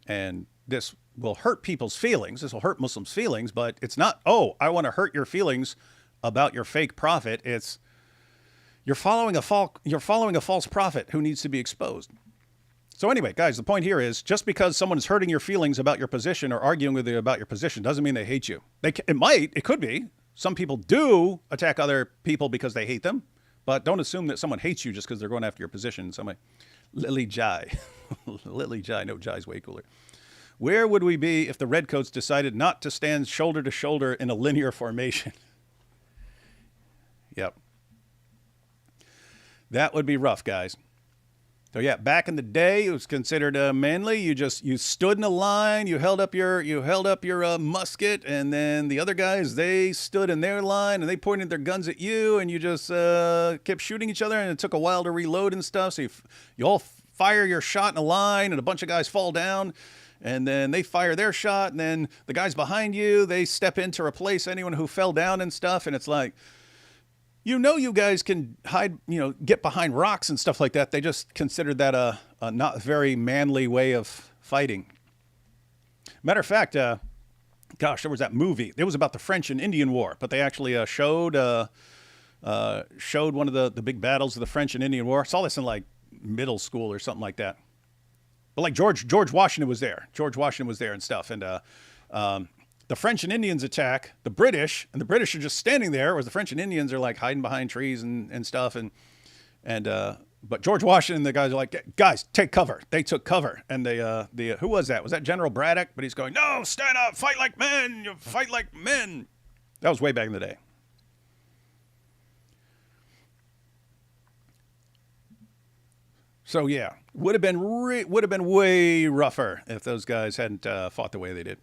And this will hurt people's feelings. This will hurt Muslims' feelings, but it's not, oh, I want to hurt your feelings about your fake prophet. It's you're following a false prophet who needs to be exposed. So anyway, guys, the point here is just because someone is hurting your feelings about your position or arguing with you about your position doesn't mean they hate you. It could be. Some people do attack other people because they hate them, but don't assume that someone hates you just because they're going after your position in some way. Lily Jai. Lily Jai. No, Jai's way cooler. Where would we be if the Redcoats decided not to stand shoulder to shoulder in a linear formation? Yep. That would be rough, guys. So yeah, back in the day, it was considered manly. You stood in a line, you held up your musket, and then the other guys, they stood in their line and they pointed their guns at you, and you just kept shooting each other, and it took a while to reload and stuff. So you all fire your shot in a line, and a bunch of guys fall down, and then they fire their shot, and then the guys behind you, they step in to replace anyone who fell down and stuff, and it's like, you guys can hide, get behind rocks and stuff like that. They just considered that a not very manly way of fighting. Matter of fact, there was that movie. It was about the French and Indian War, but they actually showed one of the big battles of the French and Indian War. I saw this in like middle school or something like that. But like George Washington was there. George Washington was there and stuff. And the French and Indians attack the British, and the British are just standing there, whereas the French and Indians are like hiding behind trees and stuff. But George Washington and the guys are like, guys, take cover. They took cover. And who was that? Was that General Braddock? But he's going, no, stand up, fight like men. You fight like men. That was way back in the day. So yeah, would have been way rougher if those guys hadn't fought the way they did.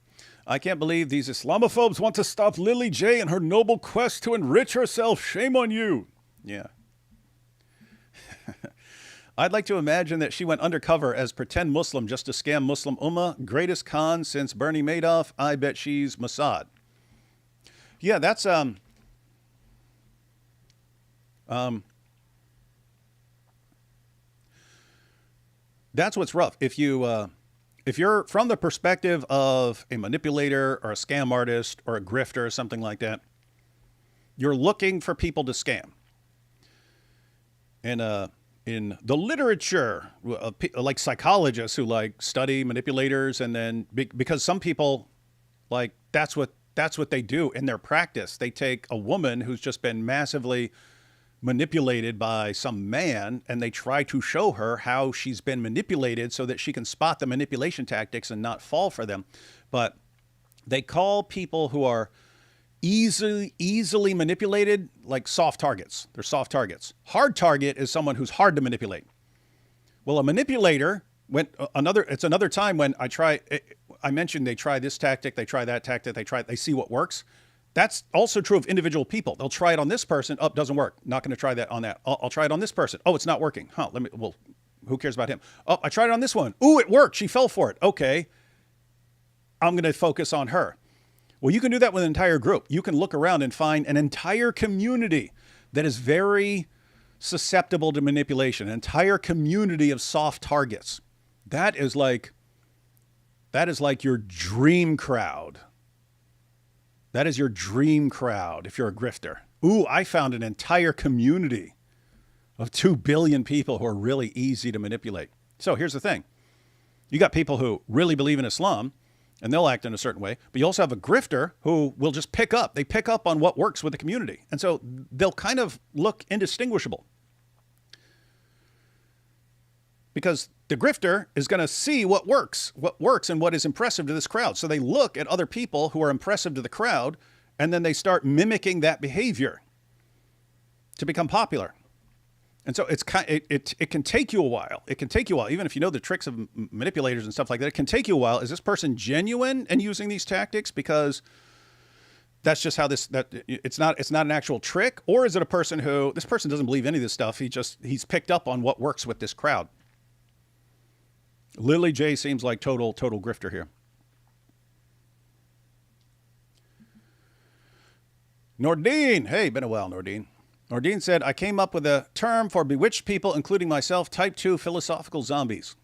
I can't believe these Islamophobes want to stop Lily J in her noble quest to enrich herself. Shame on you. Yeah. I'd like to imagine that she went undercover as pretend Muslim just to scam Muslim Ummah. Greatest con since Bernie Madoff. I bet she's Mossad. Yeah, that's that's what's rough. If you're from the perspective of a manipulator or a scam artist or a grifter or something like that, you're looking for people to scam. And in the literature, like psychologists who like study manipulators, and then because some people like that's what they do in their practice. They take a woman who's just been massively manipulated by some man, and they try to show her how she's been manipulated so that she can spot the manipulation tactics and not fall for them. But they call people who are easily manipulated like soft targets. They're soft targets. Hard target is someone who's hard to manipulate. Well, a manipulator it's another time when I mentioned they try this tactic, they try that tactic, they see what works. That's also true of individual people. They'll try it on this person. Oh, doesn't work. Not going to try that on that. I'll try it on this person. Oh, it's not working. Well, who cares about him? Oh, I tried it on this one. Ooh, it worked. She fell for it. Okay. I'm going to focus on her. Well, you can do that with an entire group. You can look around and find an entire community that is very susceptible to manipulation, an entire community of soft targets. That is like your dream crowd. That is your dream crowd if you're a grifter. Ooh, I found an entire community of 2 billion people who are really easy to manipulate. So here's the thing. You got people who really believe in Islam, and they'll act in a certain way. But you also have a grifter who will just pick up. They pick up on what works with the community. And so they'll kind of look indistinguishable. Because the grifter is going to see what works and what is impressive to this crowd. So they look at other people who are impressive to the crowd, and then they start mimicking that behavior to become popular. And so it can take you a while. It can take you a while, even if you know the tricks of manipulators and stuff like that. It can take you a while. Is this person genuine in using these tactics because that's just how it's not an actual trick? Or is it a person who, this person doesn't believe any of this stuff. He's picked up on what works with this crowd. Lily J seems like total grifter here. Nordine. Hey, been a while, Nordine. Nordine said, I came up with a term for bewitched people, including myself, type 2 philosophical zombies.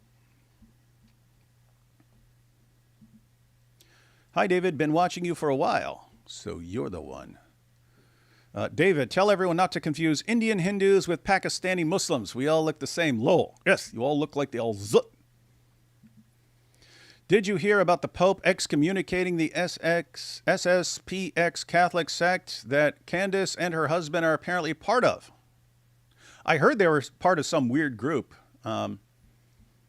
Hi, David. Been watching you for a while. So you're the one. David, tell everyone not to confuse Indian Hindus with Pakistani Muslims. We all look the same. Lol. Yes, you all look like the all-zut. Did you hear about the Pope excommunicating the SSPX Catholic sect that Candace and her husband are apparently part of? I heard they were part of some weird group. I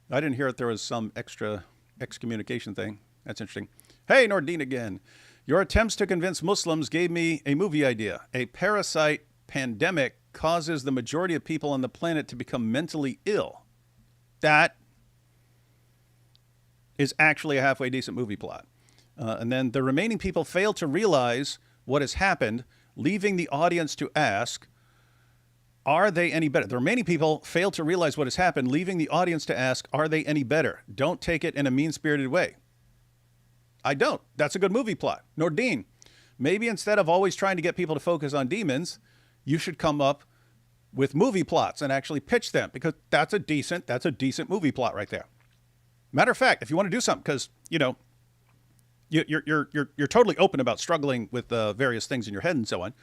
didn't hear that there was some extra excommunication thing. That's interesting. Hey, Nordine again. Your attempts to convince Muslims gave me a movie idea. A parasite pandemic causes the majority of people on the planet to become mentally ill. That is actually a halfway decent movie plot. And then the remaining people fail to realize what has happened, leaving the audience to ask, are they any better? The remaining people fail to realize what has happened, leaving the audience to ask, are they any better? Don't take it in a mean-spirited way. I don't. That's a good movie plot. Nordine, maybe instead of always trying to get people to focus on demons, you should come up with movie plots and actually pitch them, because that's a decent movie plot right there. Matter of fact, if you want to do something, because you're totally open about struggling with various things in your head and so on,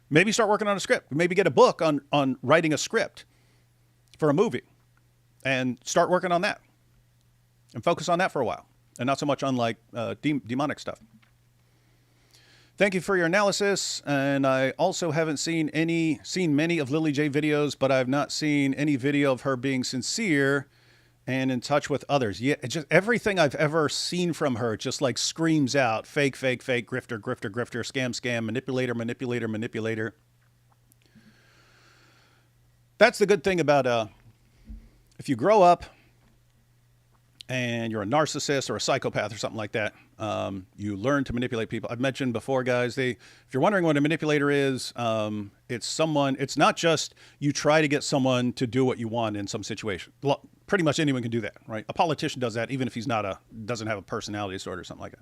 maybe start working on a script. Maybe get a book on writing a script for a movie, and start working on that, and focus on that for a while, and not so much on like demonic stuff. Thank you for your analysis, and I also haven't seen many of Lily J videos, but I've not seen any video of her being sincere and in touch with others. Yeah, it's just everything I've ever seen from her just like screams out fake, grifter, scam, manipulator. That's the good thing about if you grow up and you're a narcissist or a psychopath or something like that, you learn to manipulate people. I've mentioned before, guys, if you're wondering what a manipulator is, it's not just you try to get someone to do what you want in some situation. Pretty much anyone can do that, right? A politician does that, even if he's doesn't have a personality disorder or something like that.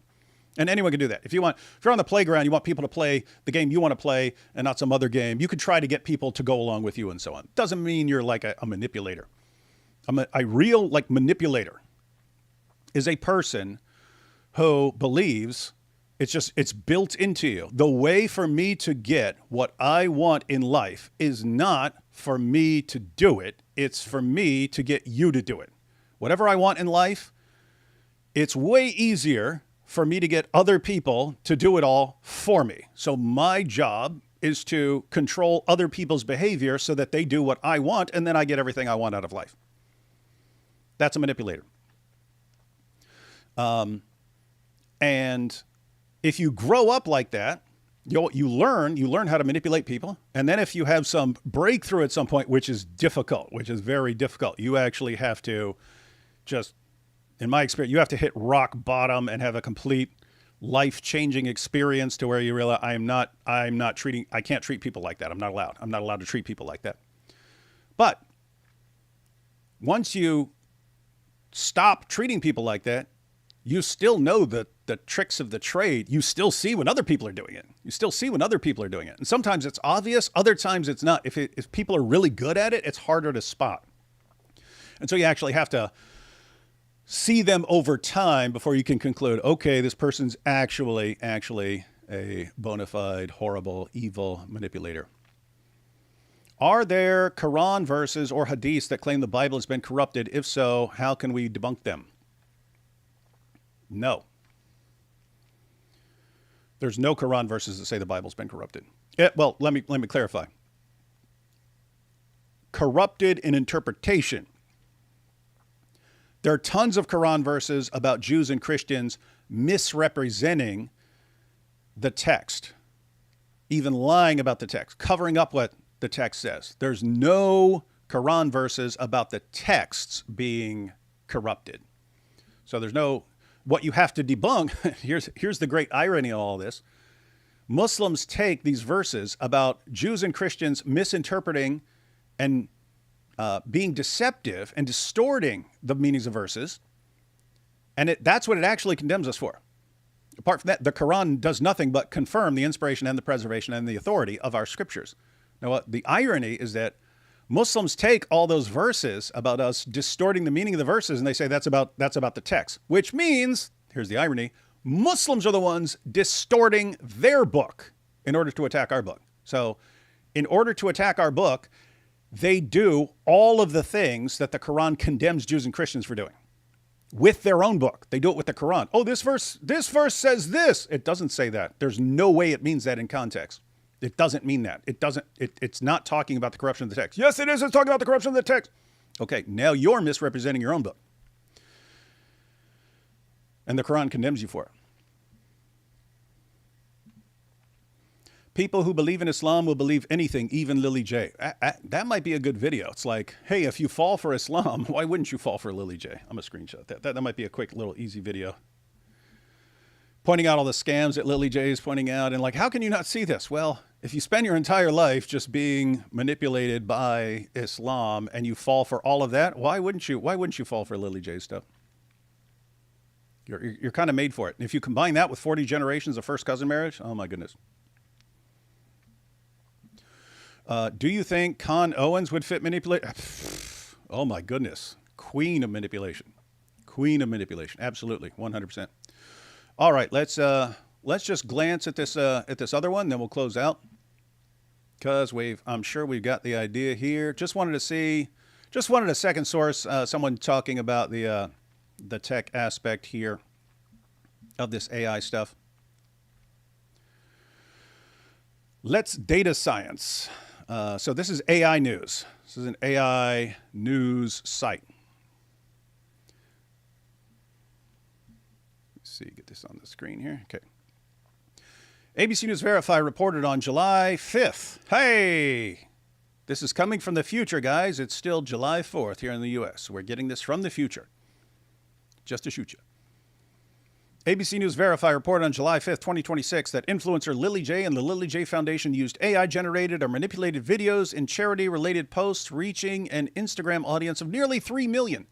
And anyone can do that. If you're on the playground, you want people to play the game you want to play and not some other game, you could try to get people to go along with you and so on. Doesn't mean you're like a manipulator. A real manipulator is a person who believes it's built into you. The way for me to get what I want in life is not for me to do it. It's for me to get you to do it. Whatever I want in life, it's way easier for me to get other people to do it all for me. So my job is to control other people's behavior so that they do what I want, and then I get everything I want out of life. That's a manipulator. And if you grow up like that, you learn how to manipulate people. And then if you have some breakthrough at some point, which is very difficult, you actually have to in my experience, you have to hit rock bottom and have a complete life-changing experience to where you realize I can't treat people like that. I'm not allowed to treat people like that. But once you stop treating people like that, you still know the tricks of the trade. You still see when other people are doing it. And sometimes it's obvious. Other times it's not. If people are really good at it, it's harder to spot. And so you actually have to see them over time before you can conclude, okay, this person's actually a bona fide, horrible, evil manipulator. Are there Quran verses or hadiths that claim the Bible has been corrupted? If so, how can we debunk them? No. There's no Quran verses that say the Bible's been corrupted. Well, let me clarify. Corrupted in interpretation. There are tons of Quran verses about Jews and Christians misrepresenting the text, even lying about the text, covering up what the text says. There's no Quran verses about the texts being corrupted. So there's no, what you have to debunk, here's the great irony of all this. Muslims take these verses about Jews and Christians misinterpreting and being deceptive and distorting the meanings of verses, and that's what it actually condemns us for. Apart from that, the Quran does nothing but confirm the inspiration and the preservation and the authority of our scriptures. Now, the irony is that Muslims take all those verses about us distorting the meaning of the verses, and they say that's about the text, which means, here's the irony, Muslims are the ones distorting their book in order to attack our book. So in order to attack our book, they do all of the things that the Quran condemns Jews and Christians for doing with their own book. They do it with the Quran. Oh, this verse says this. It doesn't say that. There's no way it means that in context. It doesn't mean that. It's not talking about the corruption of the text. Yes, it is. It's talking about the corruption of the text. Okay, now you're misrepresenting your own book. And the Quran condemns you for it. People who believe in Islam will believe anything, even Lily J. That might be a good video. It's like, hey, if you fall for Islam, why wouldn't you fall for Lily J? I'm going to screenshot that. That might be a quick little easy video. Pointing out all the scams that Lily J is pointing out. And like, how can you not see this? Well, if you spend your entire life just being manipulated by Islam and you fall for all of that, why wouldn't you fall for Lily J stuff? You're kind of made for it. And if you combine that with 40 generations of first cousin marriage, oh my goodness. Do you think Con Owens would fit manipulate? Oh my goodness. Queen of manipulation. Absolutely. 100%. All right. Let's just glance at this other one, then we'll close out. Cause I'm sure we've got the idea here. Just wanted a second source, someone talking about the tech aspect here of this AI stuff. Let's data science. So this is AI News. This is an AI news site. Let's see, get this on the screen here. Okay. ABC News Verify reported on July 5th. Hey, This is coming from the future, guys. It's still July 4th here in the U.S. We're getting this from the future. Just to shoot you. ABC News Verify reported on July 5th, 2026, that influencer Lily J and the Lily J Foundation used AI-generated or manipulated videos in charity-related posts, reaching an Instagram audience of nearly 3 million.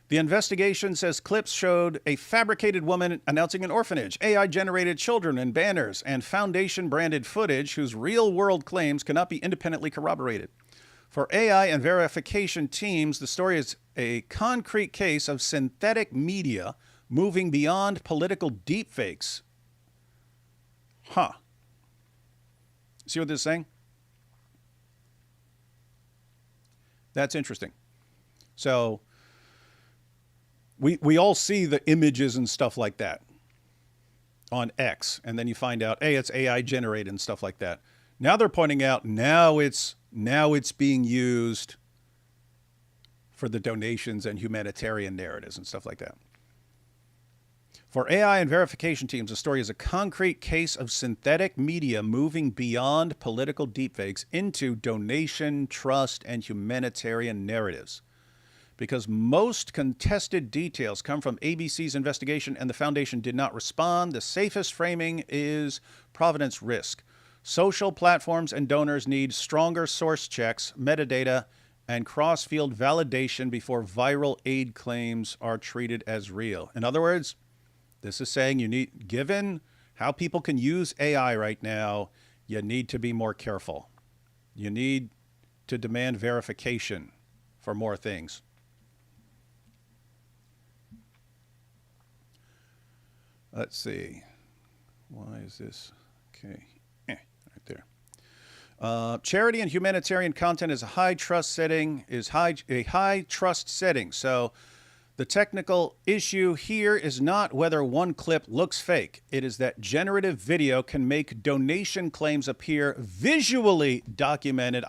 The investigation says clips showed a fabricated woman announcing an orphanage, AI-generated children and banners, and foundation-branded footage whose real-world claims cannot be independently corroborated. For AI and verification teams, the story is a concrete case of synthetic media moving beyond political deepfakes. Huh. See what this is saying? That's interesting. So we all see the images and stuff like that on X, and then you find out, hey, it's AI generated and stuff like that. Now they're pointing out now it's being used for the donations and humanitarian narratives and stuff like that. For AI and verification teams, the story is a concrete case of synthetic media moving beyond political deepfakes into donation, trust, and humanitarian narratives. Because most contested details come from ABC's investigation and the foundation did not respond, the safest framing is Providence risk. Social platforms and donors need stronger source checks, metadata, and cross-field validation before viral aid claims are treated as real. In other words, this is saying you need, given how people can use AI right now, you need to be more careful. You need to demand verification for more things. Let's see. Why is this? Okay. Right there. Charity and humanitarian content is a high trust setting, a high trust setting. So the technical issue here is not whether one clip looks fake. It is that generative video can make donation claims appear visually documented,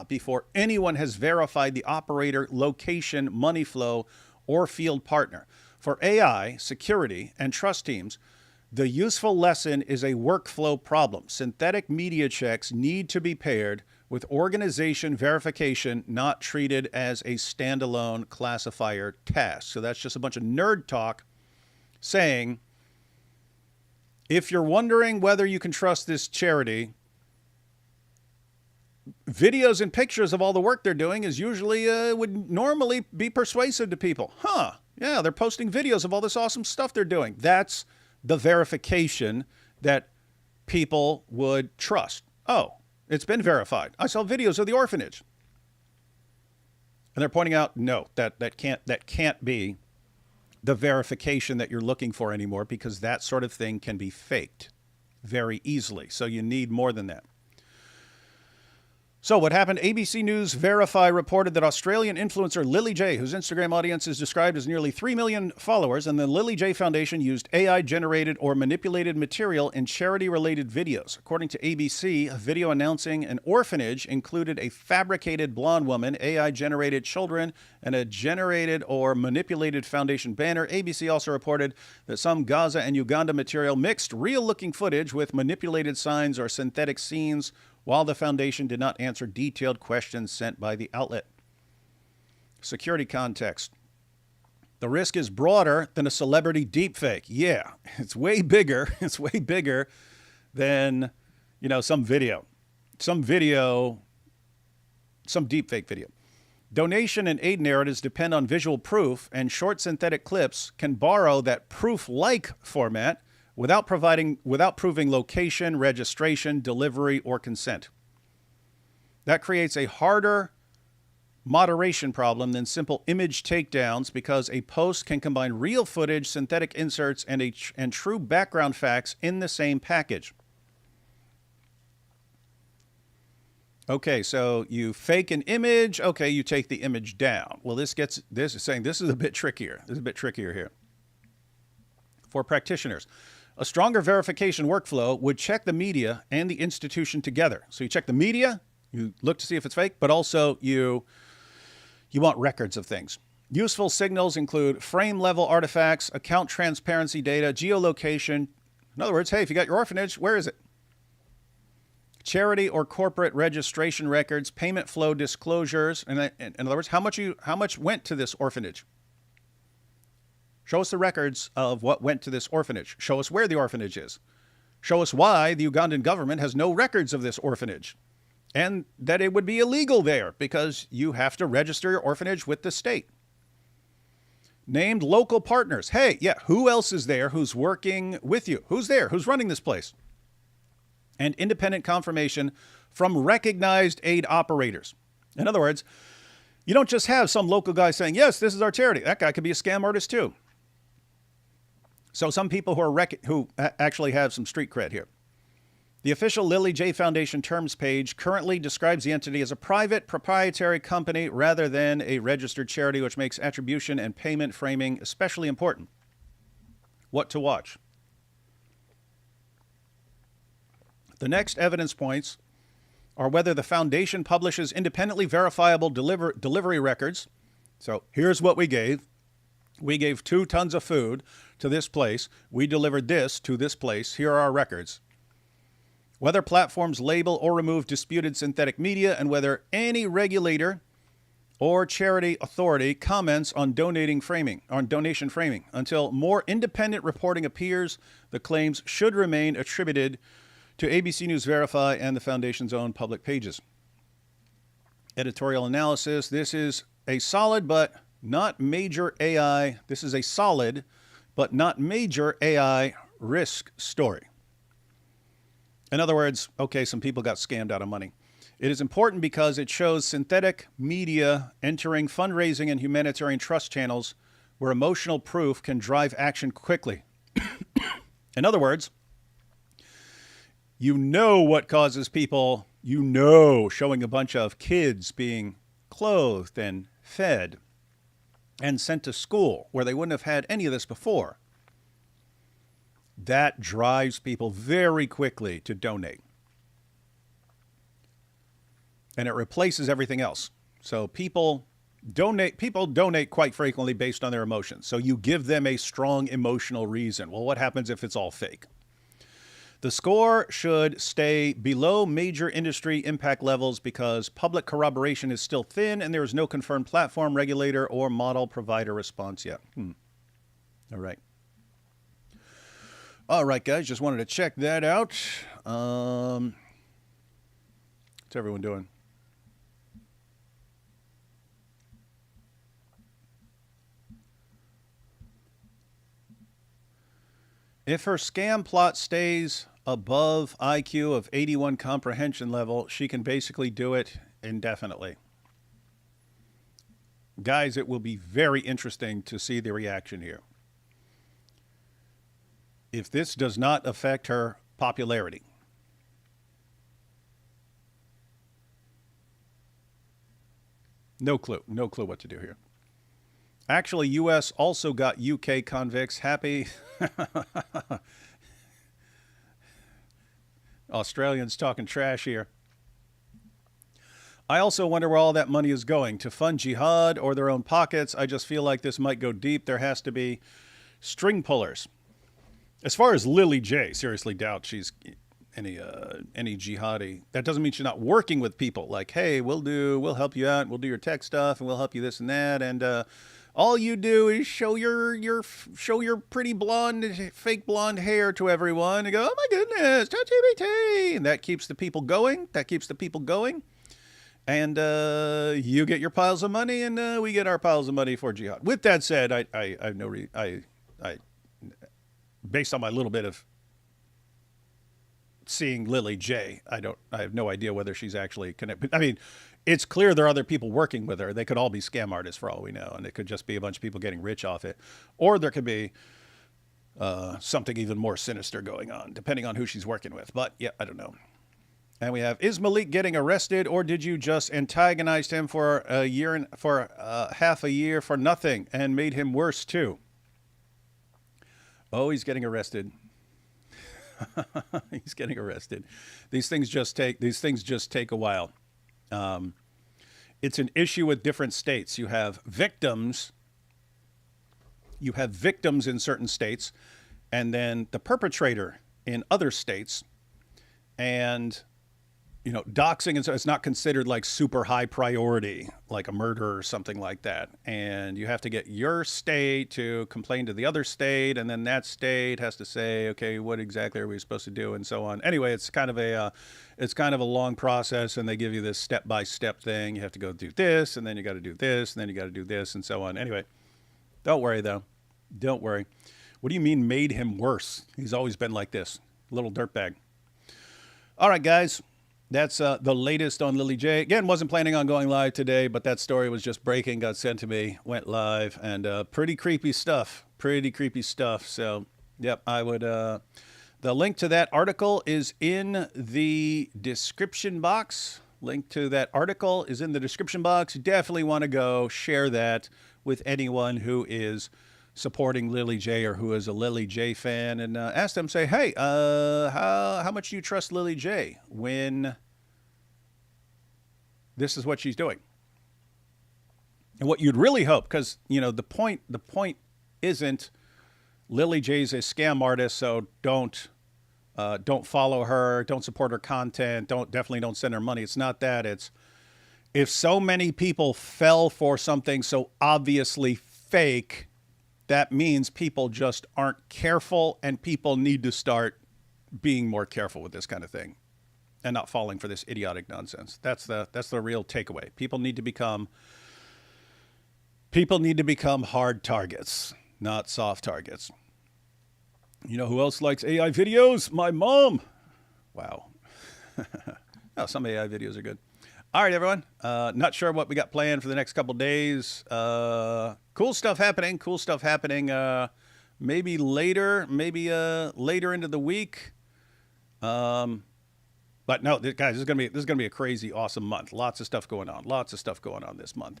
before anyone has verified the operator, location, money flow, or field partner. For AI, security, and trust teams, the useful lesson is a workflow problem. Synthetic media checks need to be paired with organization verification, not treated as a standalone classifier task. So that's just a bunch of nerd talk saying, if you're wondering whether you can trust this charity, videos and pictures of all the work they're doing is usually, would normally be persuasive to people. Yeah, they're posting videos of all this awesome stuff they're doing. That's the verification that people would trust. Oh, it's been verified. I saw videos of the orphanage. And they're pointing out, no, that can't be the verification that you're looking for anymore, because that sort of thing can be faked very easily. So you need more than that. So what happened? ABC News Verify reported that Australian influencer Lily J, whose Instagram audience is described as nearly 3 million followers, and the Lily J Foundation used AI-generated or manipulated material in charity-related videos. According to ABC, a video announcing an orphanage included a fabricated blonde woman, AI-generated children, and a generated or manipulated foundation banner. ABC also reported that some Gaza and Uganda material mixed real-looking footage with manipulated signs or synthetic scenes, while the foundation did not answer detailed questions sent by the outlet. Security context. The risk is broader than a celebrity deepfake. Yeah, it's way bigger. It's way bigger than, some deepfake video. Donation and aid narratives depend on visual proof, and short synthetic clips can borrow that proof-like format without proving location, registration, delivery, or consent. That creates a harder moderation problem than simple image takedowns, because a post can combine real footage, synthetic inserts, and true background facts in the same package. Okay, so you fake an image. Okay, you take the image down. Well, this is saying this is a bit trickier. This is a bit trickier here. For practitioners, a stronger verification workflow would check the media and the institution together. So you check the media, you look to see if it's fake, but also you want records of things. Useful signals include frame-level artifacts, account transparency data, geolocation. In other words, hey, if you got your orphanage, where is it? charity or corporate registration records, payment flow disclosures. And in other words, how much went to this orphanage? Show us the records of what went to this orphanage. Show us where the orphanage is. Show us why the Ugandan government has no records of this orphanage and that it would be illegal there because you have to register your orphanage with the state. Named local partners. Hey, yeah, who else is there who's working with you? Who's there? Who's running this place? And independent confirmation from recognized aid operators. In other words, you don't just have some local guy saying, yes, this is our charity. That guy could be a scam artist too. So some people who actually have some street cred here. The official Lily J Foundation terms page currently describes the entity as a private proprietary company rather than a registered charity, which makes attribution and payment framing especially important. What to watch? The next evidence points are whether the foundation publishes independently verifiable delivery records. So here's what we gave. We gave 2 tons of food to this place. We delivered this to this place. Here are our records. Whether platforms label or remove disputed synthetic media, and whether any regulator or charity authority comments on donation framing. Until more independent reporting appears, the claims should remain attributed to ABC News Verify and the Foundation's own public pages. Editorial analysis. This is a solid but not major AI. This is a solid but not major AI risk story. In other words, okay, some people got scammed out of money. It is important because it shows synthetic media entering fundraising and humanitarian trust channels where emotional proof can drive action quickly. In other words, you know what causes people, showing a bunch of kids being clothed and fed and sent to school where they wouldn't have had any of this before. That drives people very quickly to donate. And it replaces everything else. So people donate quite frequently based on their emotions. So you give them a strong emotional reason. Well, what happens if it's all fake? The score should stay below major industry impact levels because public corroboration is still thin and there is no confirmed platform, regulator, or model provider response yet. All right. All right, guys, just wanted to check that out. What's everyone doing? If her scam plot stays above IQ of 81 comprehension level, she can basically do it indefinitely. Guys, it will be very interesting to see the reaction here. If this does not affect her popularity. No clue what to do here. Actually, U.S. also got UK convicts. Happy. Australians talking trash here. I also wonder where all that money is going, to fund jihad or their own pockets. I just feel like this might go deep. There has to be string pullers. As far as Lily J, seriously doubt she's any jihadi. That doesn't mean she's not working with people. Like, hey, we'll help you out. We'll do your tech stuff, and we'll help you this and that. And all you do is show your pretty fake blonde hair to everyone, and go, oh my goodness, ChatGPT, and that keeps the people going. And you get your piles of money, and we get our piles of money for jihad. With that said, I have no based on my little bit of seeing Lily J, I have no idea whether she's actually connected. I mean, it's clear there are other people working with her. They could all be scam artists for all we know, and it could just be a bunch of people getting rich off it. Or there could be something even more sinister going on, depending on who she's working with. But yeah, I don't know. And we have, is Malik getting arrested, or did you just antagonize him for half a year for nothing and made him worse too? Oh, he's getting arrested. He's getting arrested. These things just take a while. It's an issue with different states. You have victims in certain states, and then the perpetrator in other states. And doxing, and so it's not considered like super high priority, like a murder or something like that. And you have to get your state to complain to the other state, and then that state has to say, okay, what exactly are we supposed to do, and so on. Anyway, it's kind of a long process, and they give you this step-by-step thing. You have to go do this, and then you got to do this, and then you got to do this, and so on. Anyway, don't worry though. Don't worry. What do you mean made him worse? He's always been like this, little dirtbag. All right, guys. That's the latest on Lily J. Again, wasn't planning on going live today, but that story was just breaking, got sent to me, went live, and pretty creepy stuff. Pretty creepy stuff. So, yep, I would. The link to that article is in the description box. Link to that article is in the description box. You definitely want to go share that with anyone who is supporting Lily J or who is a Lily J fan, and ask them, say, hey, how much do you trust Lily J when this is what she's doing? And what you'd really hope, because the point isn't Lily J's a scam artist, so don't follow her, don't support her content, definitely don't send her money. It's not that. It's if so many people fell for something so obviously fake, that means people just aren't careful, and people need to start being more careful with this kind of thing and not falling for this idiotic nonsense. That's the real takeaway. People need to become hard targets, not soft targets. You know who else likes AI videos? My mom. Wow. Oh, some AI videos are good. All right, everyone. Not sure what we got planned for the next couple days. Cool stuff happening. Maybe later into the week. But no, guys, this is gonna be a crazy, awesome month. Lots of stuff going on. This month.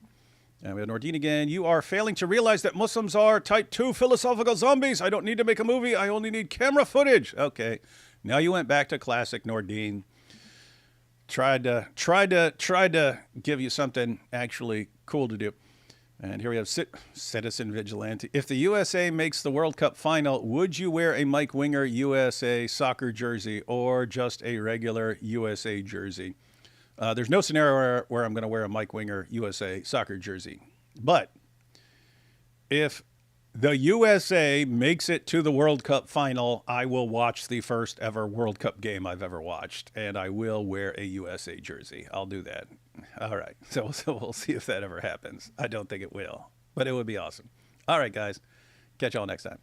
And we have Nordine again. You are failing to realize that Muslims are type 2 philosophical zombies. I don't need to make a movie. I only need camera footage. Okay. Now you went back to classic Nordine. Tried to give you something actually cool to do. And here we have Citizen Vigilante. If the USA makes the World Cup final, would you wear a Mike Winger USA soccer jersey or just a regular USA jersey? There's no scenario where I'm going to wear a Mike Winger USA soccer jersey. But if the USA makes it to the World Cup final, I will watch the first ever World Cup game I've ever watched, and I will wear a USA jersey. I'll do that. All right. So we'll see if that ever happens. I don't think it will, but it would be awesome. All right, guys. Catch y'all next time.